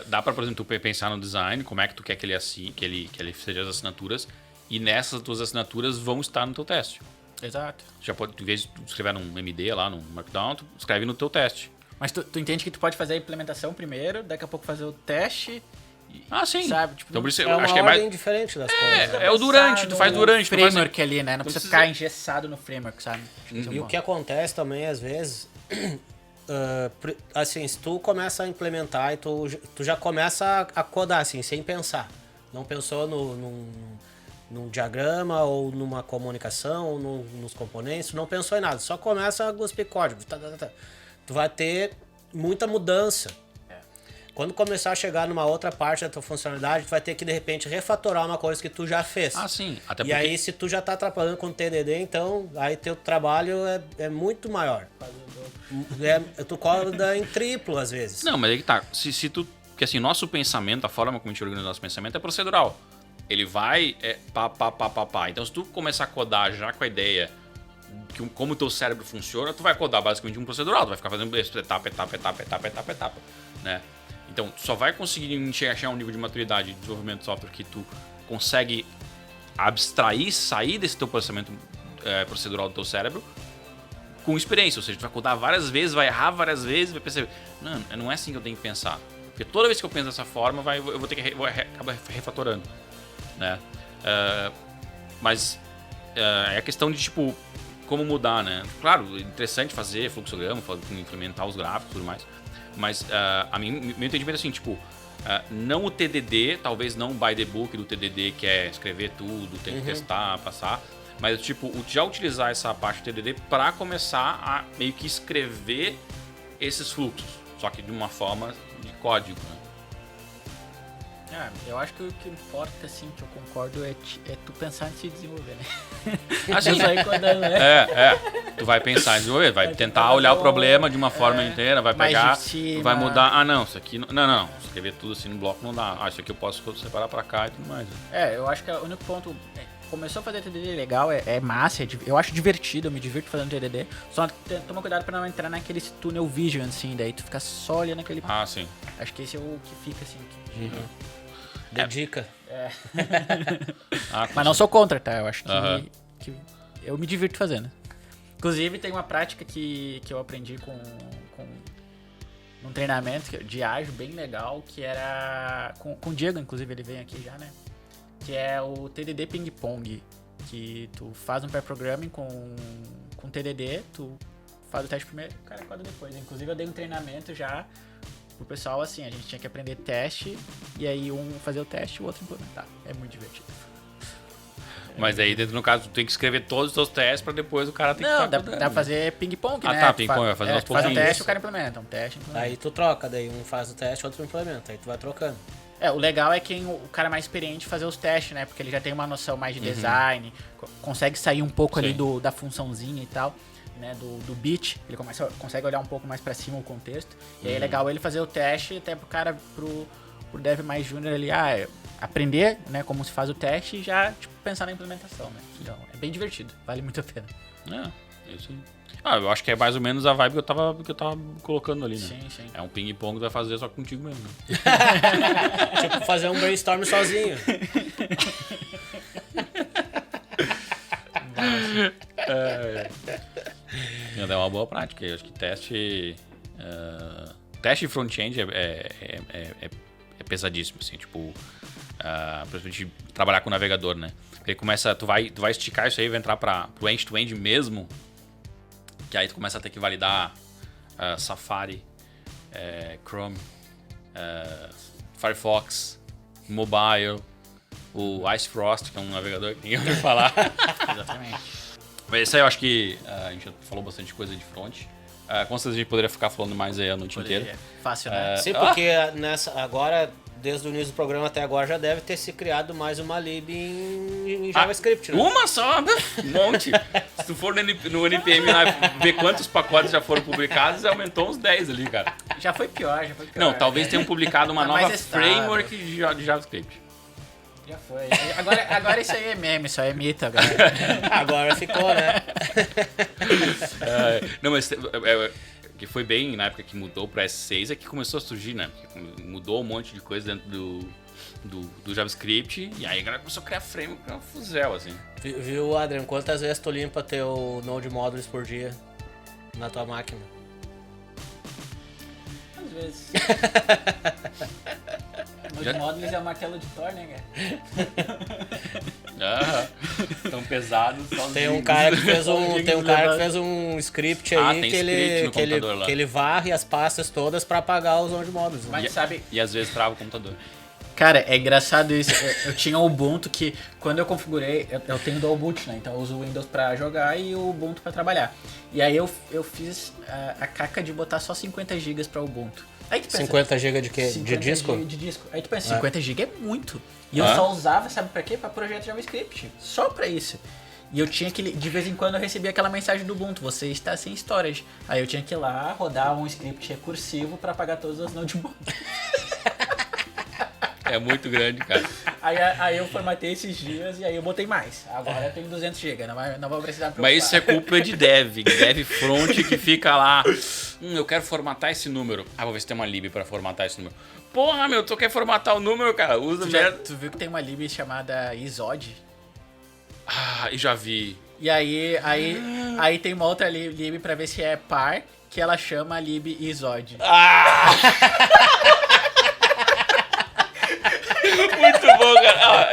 Dá pra, por exemplo, tu pensar no design, como é que tu quer que ele assim, que ele seja as assinaturas, e nessas tuas assinaturas vão estar no teu teste. Exato. Já pode, em vez de tu escrever num MD lá, num Markdown, tu escreve no teu teste. Mas tu entende que tu pode fazer a implementação primeiro, daqui a pouco fazer o teste. Sim. Sabe? Tipo, Então, por isso, É eu uma acho que é ordem mais. diferente das coisas. É o durante, tu faz durante. Tu faz... framework ali, né? Não precisa ficar engessado no framework, sabe? E o que acontece também, às vezes, assim, se tu começa a implementar e tu já começa a codar, assim, sem pensar. Não pensou num diagrama ou numa comunicação ou nos componentes, tu não pensou em nada, só começa a cuspir código. Tu vai ter muita mudança. Quando começar a chegar numa outra parte da tua funcionalidade, tu vai ter que, de repente, refatorar uma coisa que tu já fez. Sim. Até E porque... aí, se tu já tá atrapalhando com o TDD, então, aí teu trabalho é muito maior. Tu cobra em triplo, às vezes. Não, mas aí que tá. Se tu... Porque assim, nosso pensamento, a forma como a gente organiza nosso pensamento é procedural. Ele vai pá. Então, se tu começar a codar já com a ideia que como o teu cérebro funciona, tu vai codar basicamente um procedural. Tu vai ficar fazendo etapa, né? Então, tu só vai conseguir achar um nível de maturidade de desenvolvimento de software que tu consegue abstrair, sair desse teu processamento procedural do teu cérebro com experiência. Ou seja, tu vai codar várias vezes, vai errar várias vezes, vai perceber, não é assim que eu tenho que pensar. Porque toda vez que eu penso dessa forma, eu vou ter que acabar refatorando, né? Mas é a questão de, tipo, como mudar, né? Claro, é interessante fazer fluxograma, implementar os gráficos e tudo mais. Mas meu entendimento é assim, tipo, não o TDD, talvez não o by the book do TDD, que é escrever tudo, tem que testar, passar, mas tipo, já utilizar essa parte do TDD para começar a meio que escrever esses fluxos, só que de uma forma de código, né? Eu acho que o que importa, assim, que eu concordo, é tu pensar em se desenvolver, né? Assim, Vai codando, né? Tu vai pensar em desenvolver, vai tentar olhar o problema de uma forma inteira, vai pegar, vai mudar, não, isso aqui, não, escrever tudo assim no bloco não dá, isso aqui eu posso separar pra cá e tudo mais. Eu acho que o único ponto, começou a fazer TDD legal, é massa, eu acho divertido, eu me divirto fazendo TDD, só toma cuidado pra não entrar naquele tunnel vision, assim, daí tu fica só olhando aquele... Sim. Acho que esse é o que fica, assim, Dedica. Mas não sou contra, tá? Eu acho que eu me divirto fazendo. Inclusive, tem uma prática que eu aprendi num treinamento de ágil bem legal, que era com o Diego, inclusive ele vem aqui já, né? Que é o TDD Ping Pong, que tu faz um pair-programming com TDD, tu faz o teste primeiro, o cara coda depois. Inclusive, eu dei um treinamento já pro pessoal, assim, a gente tinha que aprender teste, e aí um fazer o teste e o outro implementar. É muito divertido. Mas aí, no caso, tu tem que escrever todos os teus testes pra depois o cara ter que... Não, dá pra fazer ping-pong, né? Tá, ping-pong, vai fazer aos faz um pouquinhos. teste, o cara implementa. Um teste, implementa. Aí tu troca, daí um faz o teste, outro implementa, aí tu vai trocando. O legal é quem o cara mais experiente fazer os testes, né? Porque ele já tem uma noção mais de design, consegue sair um pouco ali da funçãozinha e tal, né? Do bit, ele consegue olhar um pouco mais pra cima o contexto. E aí é legal ele fazer o teste até pro dev mais júnior ali, aprender, né, como se faz o teste e já, tipo, pensar na implementação, né? Então, é bem divertido, vale muito a pena. É isso aí. Eu acho que é mais ou menos a vibe que eu tava colocando ali, né? Sim. É um ping-pong que tu vai fazer só contigo mesmo, né? Tipo, fazer um brainstorm sozinho. É uma boa prática. Eu acho que teste de front-end é pesadíssimo, assim, tipo, principalmente trabalhar com o navegador, né? Porque tu vai esticar isso aí, vai entrar pro end-to-end mesmo, que aí tu começa a ter que validar Safari, Chrome, Firefox, Mobile, o Ice Frost, que é um navegador que ninguém ouviu falar. Exatamente. Mas isso aí eu acho que a gente já falou bastante coisa de front. Com certeza a gente poderia ficar falando mais aí a noite inteira. Fácil, né? Sim, porque agora, desde o início do programa até agora, já deve ter se criado mais uma lib em JavaScript, né? Uma só? Um monte. Se tu for no NPM lá ver quantos pacotes já foram publicados, aumentou uns 10 ali, cara. Já foi pior, já foi pior. Não, talvez tenham publicado uma Tá nova mais estável. framework de JavaScript. Já foi. Agora isso aí é meme, só é mito agora. Agora ficou, né? Não, mas que foi bem na época que mudou para S6 é que começou a surgir, né? Porque mudou um monte de coisa dentro do JavaScript e aí a galera começou a criar framework pra fuzel, assim. Viu, Adrian? Quantas vezes tu limpa teu Node Modules por dia na tua máquina? Às vezes. Node Modules é o martelo de Thor, né, cara? Tão pesado. Tem um cara que fez um script aí tem que script no computador lá. ele varre as pastas todas pra apagar os Node Modules. Né? Mas sabe... E às vezes trava o computador. Cara, é engraçado isso. Eu tinha o Ubuntu que, quando eu configurei, eu tenho dual boot, né? Então eu uso o Windows pra jogar e o Ubuntu pra trabalhar. E aí eu fiz a caca de botar só 50 GB pra Ubuntu. Aí tu pensa, 50 GB de quê? De disco? De disco. Aí tu pensa, 50 GB é muito. E eu só usava, sabe pra quê? Pra projeto JavaScript. Só pra isso. E eu tinha que, de vez em quando eu recebia aquela mensagem do Ubuntu, você está sem storage. Aí eu tinha que ir lá, rodar um script recursivo pra apagar todas as node modules. É muito grande, cara. Aí eu formatei esses dias e aí eu botei mais. Agora eu tenho 200 GB, não vou precisar preocupar. Mas isso é culpa de dev front que fica lá. Eu quero formatar esse número. Vou ver se tem uma lib pra formatar esse número. Porra, meu, tu quer formatar o número, cara? Usa merda. Tu viu que tem uma lib chamada Isod? E já vi. E aí tem uma outra lib pra ver se é par, que ela chama a lib Isod. Muito bom, cara.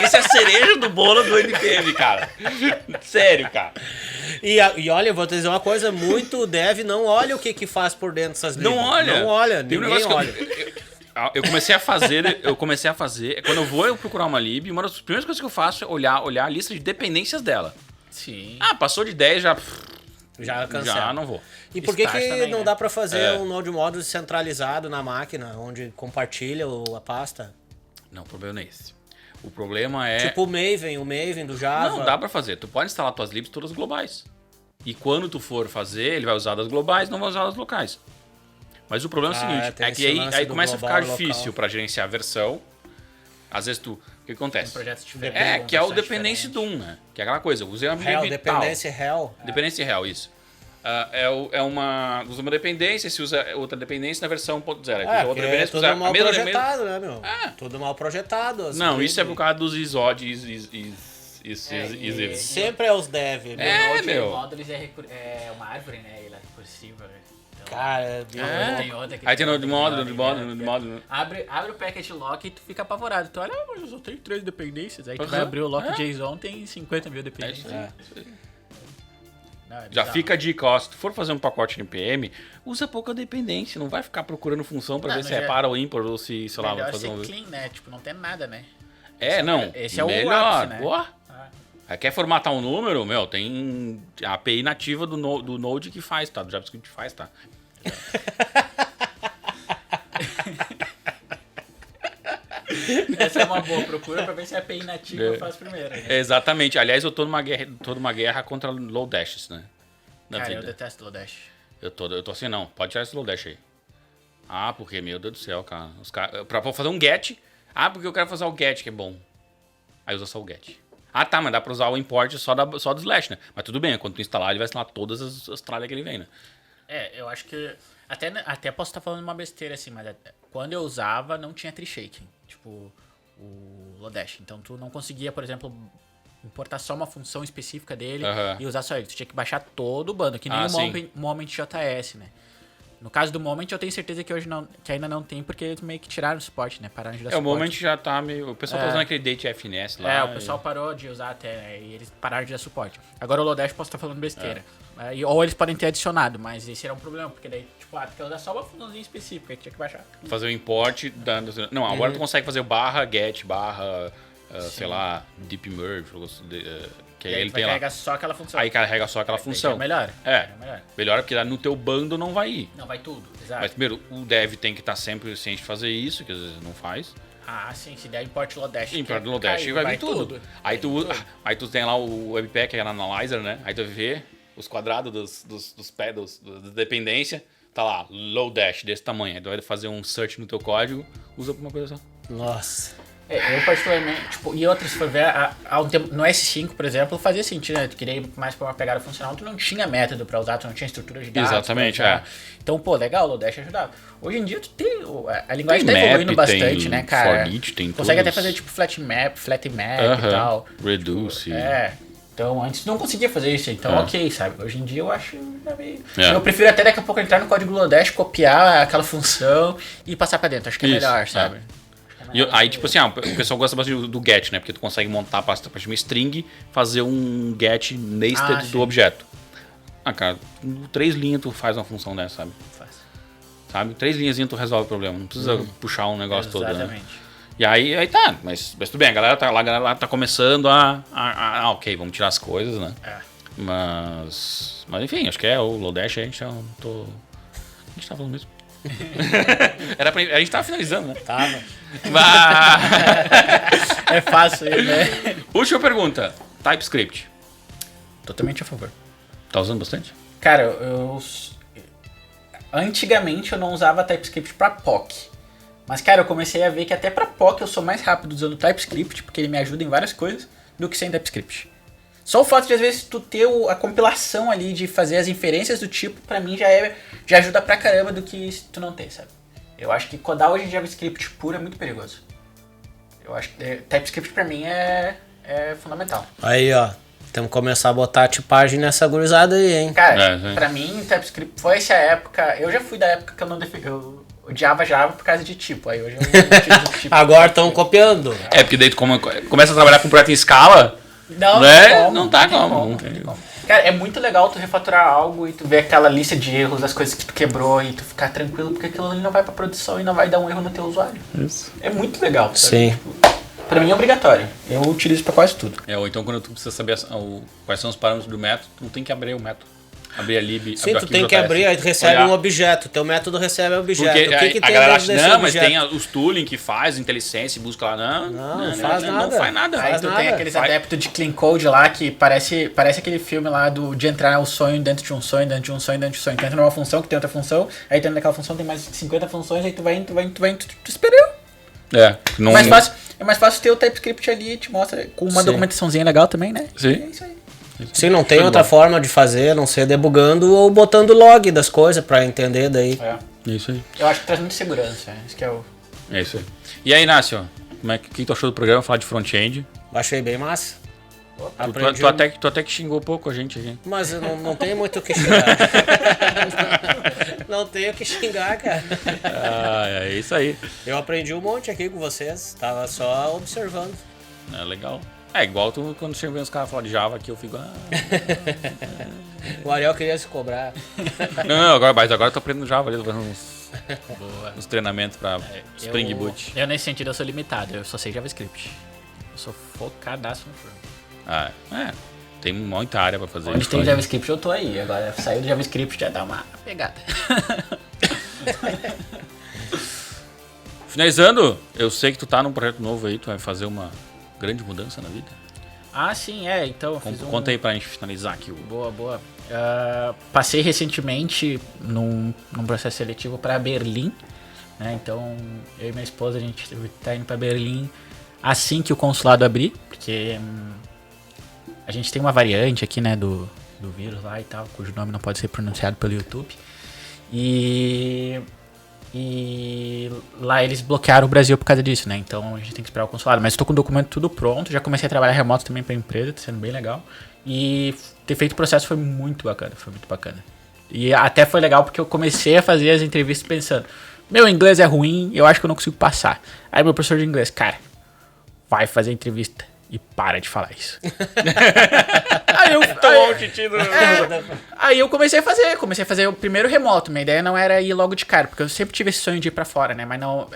Isso é a cereja do bolo do NPM, cara. Sério, cara. E olha, eu vou te dizer uma coisa, muito dev não olha o que faz por dentro dessas libs. Não olha. Não olha, Tem ninguém olha. Eu comecei a fazer, quando eu vou procurar uma lib, uma das primeiras coisas que eu faço é olhar a lista de dependências dela. Sim. Passou de 10, já cancela. Já não vou. E por que também, não né? dá pra fazer um Node Modules centralizado na máquina, onde compartilha a pasta? Não, o problema não é esse. O problema é... Tipo o Maven do Java. Não, dá pra fazer. Tu pode instalar tuas libs todas globais. E quando tu for fazer, ele vai usar das globais, não vai usar das locais. Mas o problema é o seguinte, tem é que esse lance aí do começa a global ficar e difícil local. pra gerenciar a versão. Às vezes tu... O que acontece? Projetos diferentes. Que é o Dependency Doom, né? Que é aquela coisa, eu usei uma lib Dependência Hell. Dependência real, isso. Usa uma dependência, se usa outra dependência na versão 1.0. Outra dependência, tudo usa mal a mesma projetado, né, meu? Tudo mal projetado. Não, isso é por libs. causa dos ISOD Sempre é os dev. Meu. Node meu. Modules é uma árvore, né? Ele é recursiva, né? Então, Cara, tem outra que Aí tem Node Node Modules. Abre o packet lock e tu fica apavorado. Tu olha, mas eu só tenho 3 dependências. Aí tu vai Uhum. abrir o lock.json, tem 50 mil dependências. Não, é Já bizarro. fica a dica, ó, se tu for fazer um pacote NPM, usa pouca dependência, não vai ficar procurando função pra Não, ver se mas é para ou ímpar ou se, sei lá, vai Melhor fazer ser um... clean, né? Tipo, não tem nada, né? Não, Esse é o melhor. ápice, né? Pô. Aí quer formatar um número, meu, tem a API nativa do Node que faz, tá? Do JavaScript faz, tá? Essa é uma boa. Procura pra ver se a API nativa faz primeiro. Né? Exatamente. Aliás, eu tô numa guerra contra Lodash, né? Na Cara, eu vida. detesto Lodash. Eu tô assim, não, pode tirar esse Lodash aí. Porque, meu Deus do céu, cara. Pra fazer um get. Porque eu quero fazer o get, que é bom. Aí usa só o get. Tá, mas dá pra usar o import só do slash, né? Mas tudo bem, quando tu instalar, ele vai instalar todas as tralhas que ele vem, né? Eu acho que... Até posso estar falando uma besteira assim, mas quando eu usava, não tinha tree shaking. Tipo, o Lodash. Então tu não conseguia, por exemplo, importar só uma função específica dele e usar só ele. Tu tinha que baixar todo o bando, que nem o Moment.js, né? No caso do Moment, eu tenho certeza que hoje que ainda não tem, porque eles meio que tiraram o suporte, né? Pararam de dar suporte. O Moment já tá meio... O pessoal tá usando aquele DateFNS lá. O pessoal parou de usar até, né? E eles pararam de dar suporte. Agora o Lodash posso estar falando besteira. Ou eles podem ter adicionado, mas esse era um problema, porque daí, tipo, tu quer usar só uma funçãozinha específica, aí tu tinha que baixar. Fazer o import dando... Não, agora tu consegue fazer o /get, sei lá, deep merge, que aí ele tem lá. Carrega só aquela função. Aí carrega só aquela função. É melhor. Melhor porque lá no teu bando não vai ir. Não, vai tudo, exato. Mas primeiro, o dev tem que estar sempre ciente de fazer isso, que às vezes não faz. Sim, se der import Lodash. Import Lodash vai vir tudo. Aí tu tem lá o Webpack Analyzer, né? Aí tu vê os quadrados dos pés, da dependência, tá lá, Lodash desse tamanho. Aí tu vai fazer um search no teu código, usa pra uma coisa só. Nossa. Eu particularmente, tipo, e outras, se for ver, há um tempo, no S5, por exemplo, fazia sentido, né? Tu queria ir mais pra uma pegada funcional, tu não tinha método pra usar, tu não tinha estrutura de dados. Exatamente, pra usar. Então, pô, legal, o Lodash ajudava. Hoje em dia, tu tem, a linguagem tá evoluindo bastante, né, cara? Forlit, tem consegue todos. até fazer, tipo, flat map e tal. Reduce. Então, antes não conseguia fazer isso, então ok, sabe? Hoje em dia eu acho meio... É. Eu prefiro até daqui a pouco entrar no código Lodash, copiar aquela função e passar pra dentro. Acho que é Isso, melhor, sabe? E aí, tipo assim, o pessoal gosta bastante do get, né? Porque tu consegue montar a partir de uma string, fazer um get nested sim. do objeto. Cara, 3 linhas tu faz uma função dessa, sabe? Faz. Sabe? 3 linhazinhas tu resolve o problema. Não precisa puxar um negócio todo, né? Exatamente. E aí tá, mas tudo bem, a galera lá tá começando ok, vamos tirar as coisas, né? Mas enfim, acho que o Lodash a gente tá falando mesmo. A gente tava finalizando, né? Tava. É fácil, né? Última pergunta. TypeScript. Totalmente a favor. Tá usando bastante? Cara, antigamente eu não usava TypeScript pra POC. Mas, cara, eu comecei a ver que até pra POC eu sou mais rápido usando TypeScript, porque ele me ajuda em várias coisas, do que sem TypeScript. Só o fato de, às vezes, tu ter a compilação ali, de fazer as inferências do tipo, pra mim já ajuda pra caramba do que se tu não ter, sabe? Eu acho que codar hoje em JavaScript puro é muito perigoso. Eu acho que TypeScript pra mim é fundamental. Aí, ó. Temos que começar a botar a tipagem nessa gurizada aí, hein? Cara, pra mim, TypeScript foi essa época... Eu já fui da época que eu odiava Java por causa de tipo. Aí hoje eu utilizo tipo. Agora estão copiando. Porque daí tu começa a trabalhar com projeto em escala, Não, né? não tem como. Cara, é muito legal tu refatorar algo e tu ver aquela lista de erros, das coisas que tu quebrou e tu ficar tranquilo, porque aquilo ali não vai pra produção e não vai dar um erro no teu usuário. Isso. É muito legal. Sabe? Sim. Tipo, pra mim é obrigatório. Eu utilizo pra quase tudo. Ou então quando tu precisa saber quais são os parâmetros do método, tu não tem que abrir o método. Abrir a lib. Sim, tu tem que abrir, aí tu recebe um objeto. Teu método recebe um objeto. Porque o que a tem galera dentro acha, desse não, mas objeto? tem os tooling que faz, IntelliSense, busca lá. Não faz nada. Não faz nada. Aí Faz tu nada. tem aqueles adeptos de clean code lá que parece aquele filme lá de entrar o sonho dentro de um sonho, dentro de um sonho, dentro de um sonho. Tu entra numa função que tem outra função, aí dentro daquela função tem mais 50 funções, aí tu esperou. É mais fácil ter o TypeScript ali, te mostra com uma Sim. documentaçãozinha legal também, né? Sim. É isso aí. Sim, não tem outra forma de fazer, a não ser debugando ou botando log das coisas pra entender daí. É. Isso aí. Eu acho que traz muita segurança. Isso que é o... É isso aí. E aí, Inácio, o que tu achou do programa? Falar de front-end. Achei bem massa. Tu até que xingou pouco a gente aqui. Mas eu não tenho muito o que xingar. Não tenho o que xingar, cara. É isso aí. Eu aprendi um monte aqui com vocês. Tava só observando. É legal. É igual tu quando chega vendo os caras falar de Java aqui, eu fico. O Ariel queria se cobrar. Não, agora eu tô aprendendo Java ali, tô fazendo uns treinamentos pra Spring Boot. Eu, nesse sentido, eu sou limitado. Eu só sei JavaScript. Eu sou focadaço no front. Tem muita área pra fazer. Onde tem JavaScript, eu tô aí. Agora, sair do JavaScript já dá uma pegada. Finalizando, eu sei que tu tá num projeto novo aí, tu vai fazer uma grande mudança na vida. Ah, sim, então. Conta aí pra gente finalizar aqui. Boa. Passei recentemente num processo seletivo para Berlim, né? Então, eu e minha esposa, a gente tá indo para Berlim assim que o consulado abrir, porque a gente tem uma variante aqui, né, do vírus lá e tal, cujo nome não pode ser pronunciado pelo YouTube. E lá eles bloquearam o Brasil por causa disso, né? Então a gente tem que esperar o consulado. Mas estou com o documento tudo pronto. Já comecei a trabalhar remoto também para a empresa, tá sendo bem legal. E ter feito o processo foi muito bacana, E até foi legal porque eu comecei a fazer as entrevistas pensando: meu inglês é ruim, eu acho que eu não consigo passar. Aí meu professor de inglês: cara, vai fazer a entrevista e para de falar isso. Aí eu comecei a fazer o primeiro remoto. Minha ideia não era ir logo de cara, porque eu sempre tive esse sonho de ir pra fora, né? Mas não,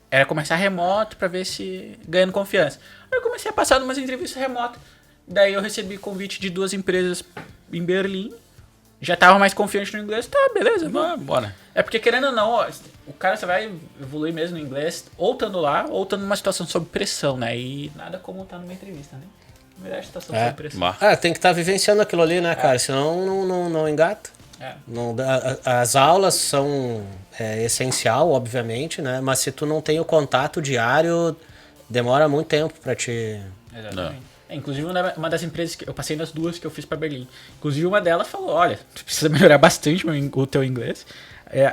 era começar remoto pra ver se ganhando confiança. Aí eu comecei a passar umas entrevistas remotas. Daí eu recebi convite de 2 empresas em Berlim. Já tava mais confiante no inglês. Tá, beleza, vamos. Bora. É porque, querendo ou não, o cara só vai evoluir mesmo no inglês ou estando lá, ou estando numa situação sob pressão, né? E nada como estar numa entrevista, né? Melhor situação sob pressão. Tem que estar vivenciando aquilo ali, né, cara? Senão não engata. As aulas são essencial, obviamente, né? Mas se tu não tem o contato diário, demora muito tempo para te... Exatamente. Inclusive, uma das empresas que eu passei nas duas que eu fiz para Berlim. Inclusive, uma delas falou: olha, tu precisa melhorar bastante o teu inglês.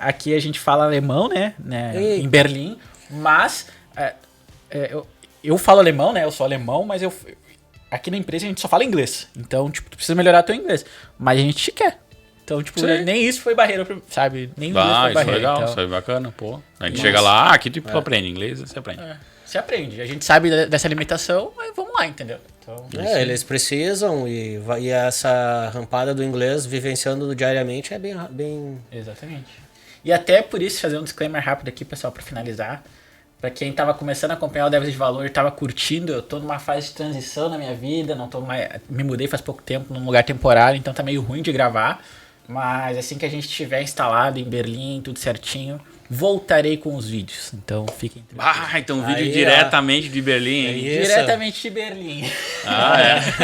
Aqui a gente fala alemão, né? Em Berlim. Mas eu falo alemão, né? Eu sou alemão, mas aqui na empresa a gente só fala inglês. Então, tipo, tu precisa melhorar teu inglês. Mas a gente te quer. Então, tipo, nem isso foi barreira, sabe? Nem inglês foi barreira. Isso é legal, então... isso é bacana, pô. A gente chega lá, aqui tu aprende inglês, você aprende. Você aprende. A gente sabe dessa limitação, mas vamos lá, entendeu? Então, eles precisam e essa rampada do inglês vivenciando diariamente é bem... Exatamente. E até por isso, fazer um disclaimer rápido aqui, pessoal, para finalizar. Para quem tava começando a acompanhar o Devs de Valor e tava curtindo, eu tô numa fase de transição na minha vida, me mudei faz pouco tempo num lugar temporário, então tá meio ruim de gravar. Mas assim que a gente estiver instalado em Berlim, tudo certinho, voltarei com os vídeos. Então fiquem tranquilos. Então vídeo diretamente de Berlim, hein? Diretamente de Berlim.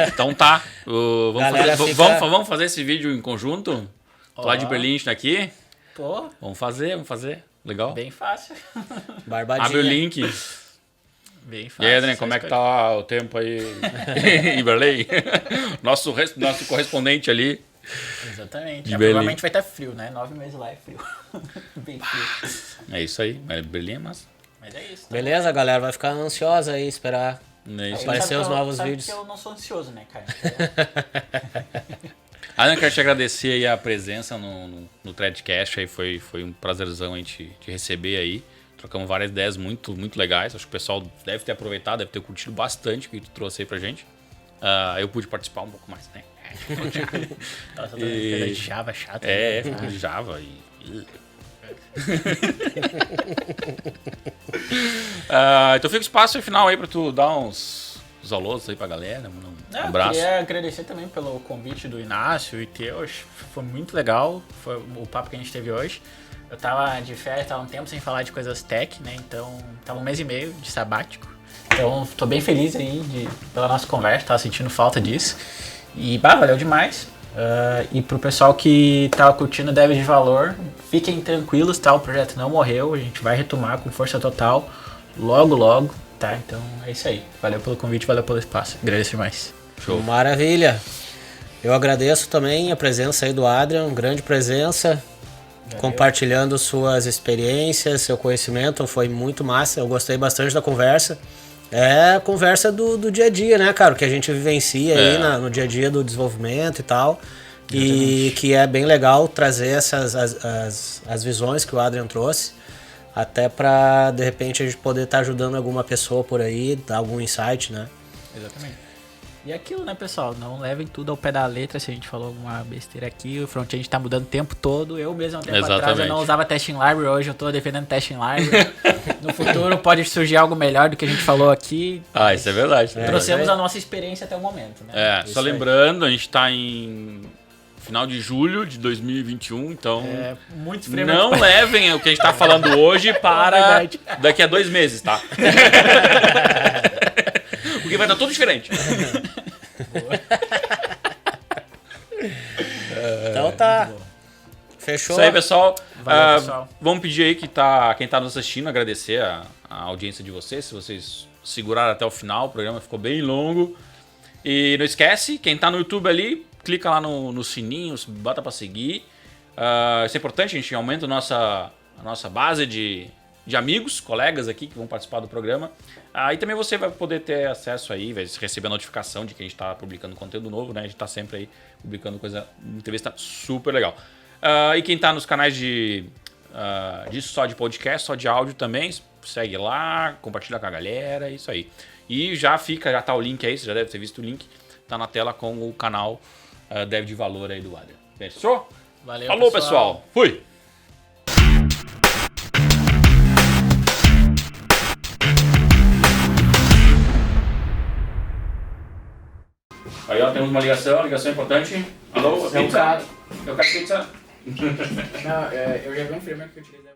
Então tá. Vamos fazer esse vídeo em conjunto? Lá de Berlim, está aqui? Pô. Vamos fazer. Legal. Bem fácil. Barbadinha. Abre o link. Bem fácil. E aí, Adriano, como é que tá o tempo aí em Berlim? Nosso correspondente ali. Exatamente. Provavelmente vai estar frio, né? 9 meses lá é frio. Bem frio. É isso aí. Berlim é massa. Mas é isso. Tá? Beleza, galera. Vai ficar ansiosa aí, esperar aparecer os novos vídeos. Que eu não sou ansioso, né, cara? Adriano, quero te agradecer aí a presença no Threadcast. Aí foi um prazerzão a gente te receber aí. Trocamos várias ideias muito, muito legais. Acho que o pessoal deve ter aproveitado, deve ter curtido bastante o que tu trouxe aí pra gente. Eu pude participar um pouco mais, né? Nossa, de Java chato. Fico de Java então fica o espaço final aí pra tu dar uns alôs aí pra galera. Um abraço. Eu queria agradecer também pelo convite do Inácio e teu. Foi muito legal. Foi o papo que a gente teve hoje. Eu tava de férias, tava um tempo sem falar de coisas tech, né? Então, tava 1 mês e meio de sabático. Então, tô bem feliz aí pela nossa conversa, tava sentindo falta disso. E, valeu demais. E pro pessoal que tava curtindo o Devs de Valor, fiquem tranquilos, tá? O projeto não morreu, a gente vai retomar com força total logo, tá? Então, é isso aí. Valeu pelo convite, valeu pelo espaço. Agradeço demais. Show. Maravilha. Eu agradeço também a presença aí do Adrian, grande presença. Valeu. Compartilhando suas experiências, seu conhecimento, foi muito massa, eu gostei bastante da conversa. É a conversa do dia a dia, né, cara? O que a gente vivencia aí no dia a dia do desenvolvimento e tal. E que é bem legal trazer as visões que o Adrian trouxe. Até pra, de repente, a gente poder estar ajudando alguma pessoa por aí, dar algum insight, né? Exatamente. E aquilo, né, pessoal? Não levem tudo ao pé da letra. Se a gente falou alguma besteira aqui, o front-end tá mudando o tempo todo. Eu mesmo, há um tempo atrás, eu não usava testing library. Hoje eu tô defendendo testing library. No futuro pode surgir algo melhor do que a gente falou aqui. Isso é verdade. Trouxemos a nossa experiência até o momento, né? Só lembrando, a gente tá em final de julho de 2021, então muito não levem o que a gente tá falando hoje para daqui a 2 meses, tá? Porque vai estar tudo diferente. Então tá. Fechou. Isso aí, pessoal. Valeu, pessoal. Vamos pedir aí quem tá nos assistindo, agradecer a audiência de vocês. Se vocês seguraram até o final, o programa ficou bem longo. E não esquece, quem tá no YouTube ali, clica lá no sininho, bota pra seguir. Isso é importante, a gente aumenta a nossa base de amigos, colegas aqui que vão participar do programa. E também você vai poder ter acesso aí, vai receber a notificação de que a gente está publicando conteúdo novo, né? A gente está sempre aí publicando coisa, entrevista super legal. E quem está nos canais só de podcast, só de áudio também, segue lá, compartilha com a galera, isso aí. E já tá o link aí, você já deve ter visto o link, tá na tela com o canal Dev de Valor aí do Adrian. Fechou? Valeu, Falou, pessoal. Fui! Aí, ó, temos uma ligação importante. Alô, pizza? Eu quero pizza. Não, eu já vi um framework que eu utilizei.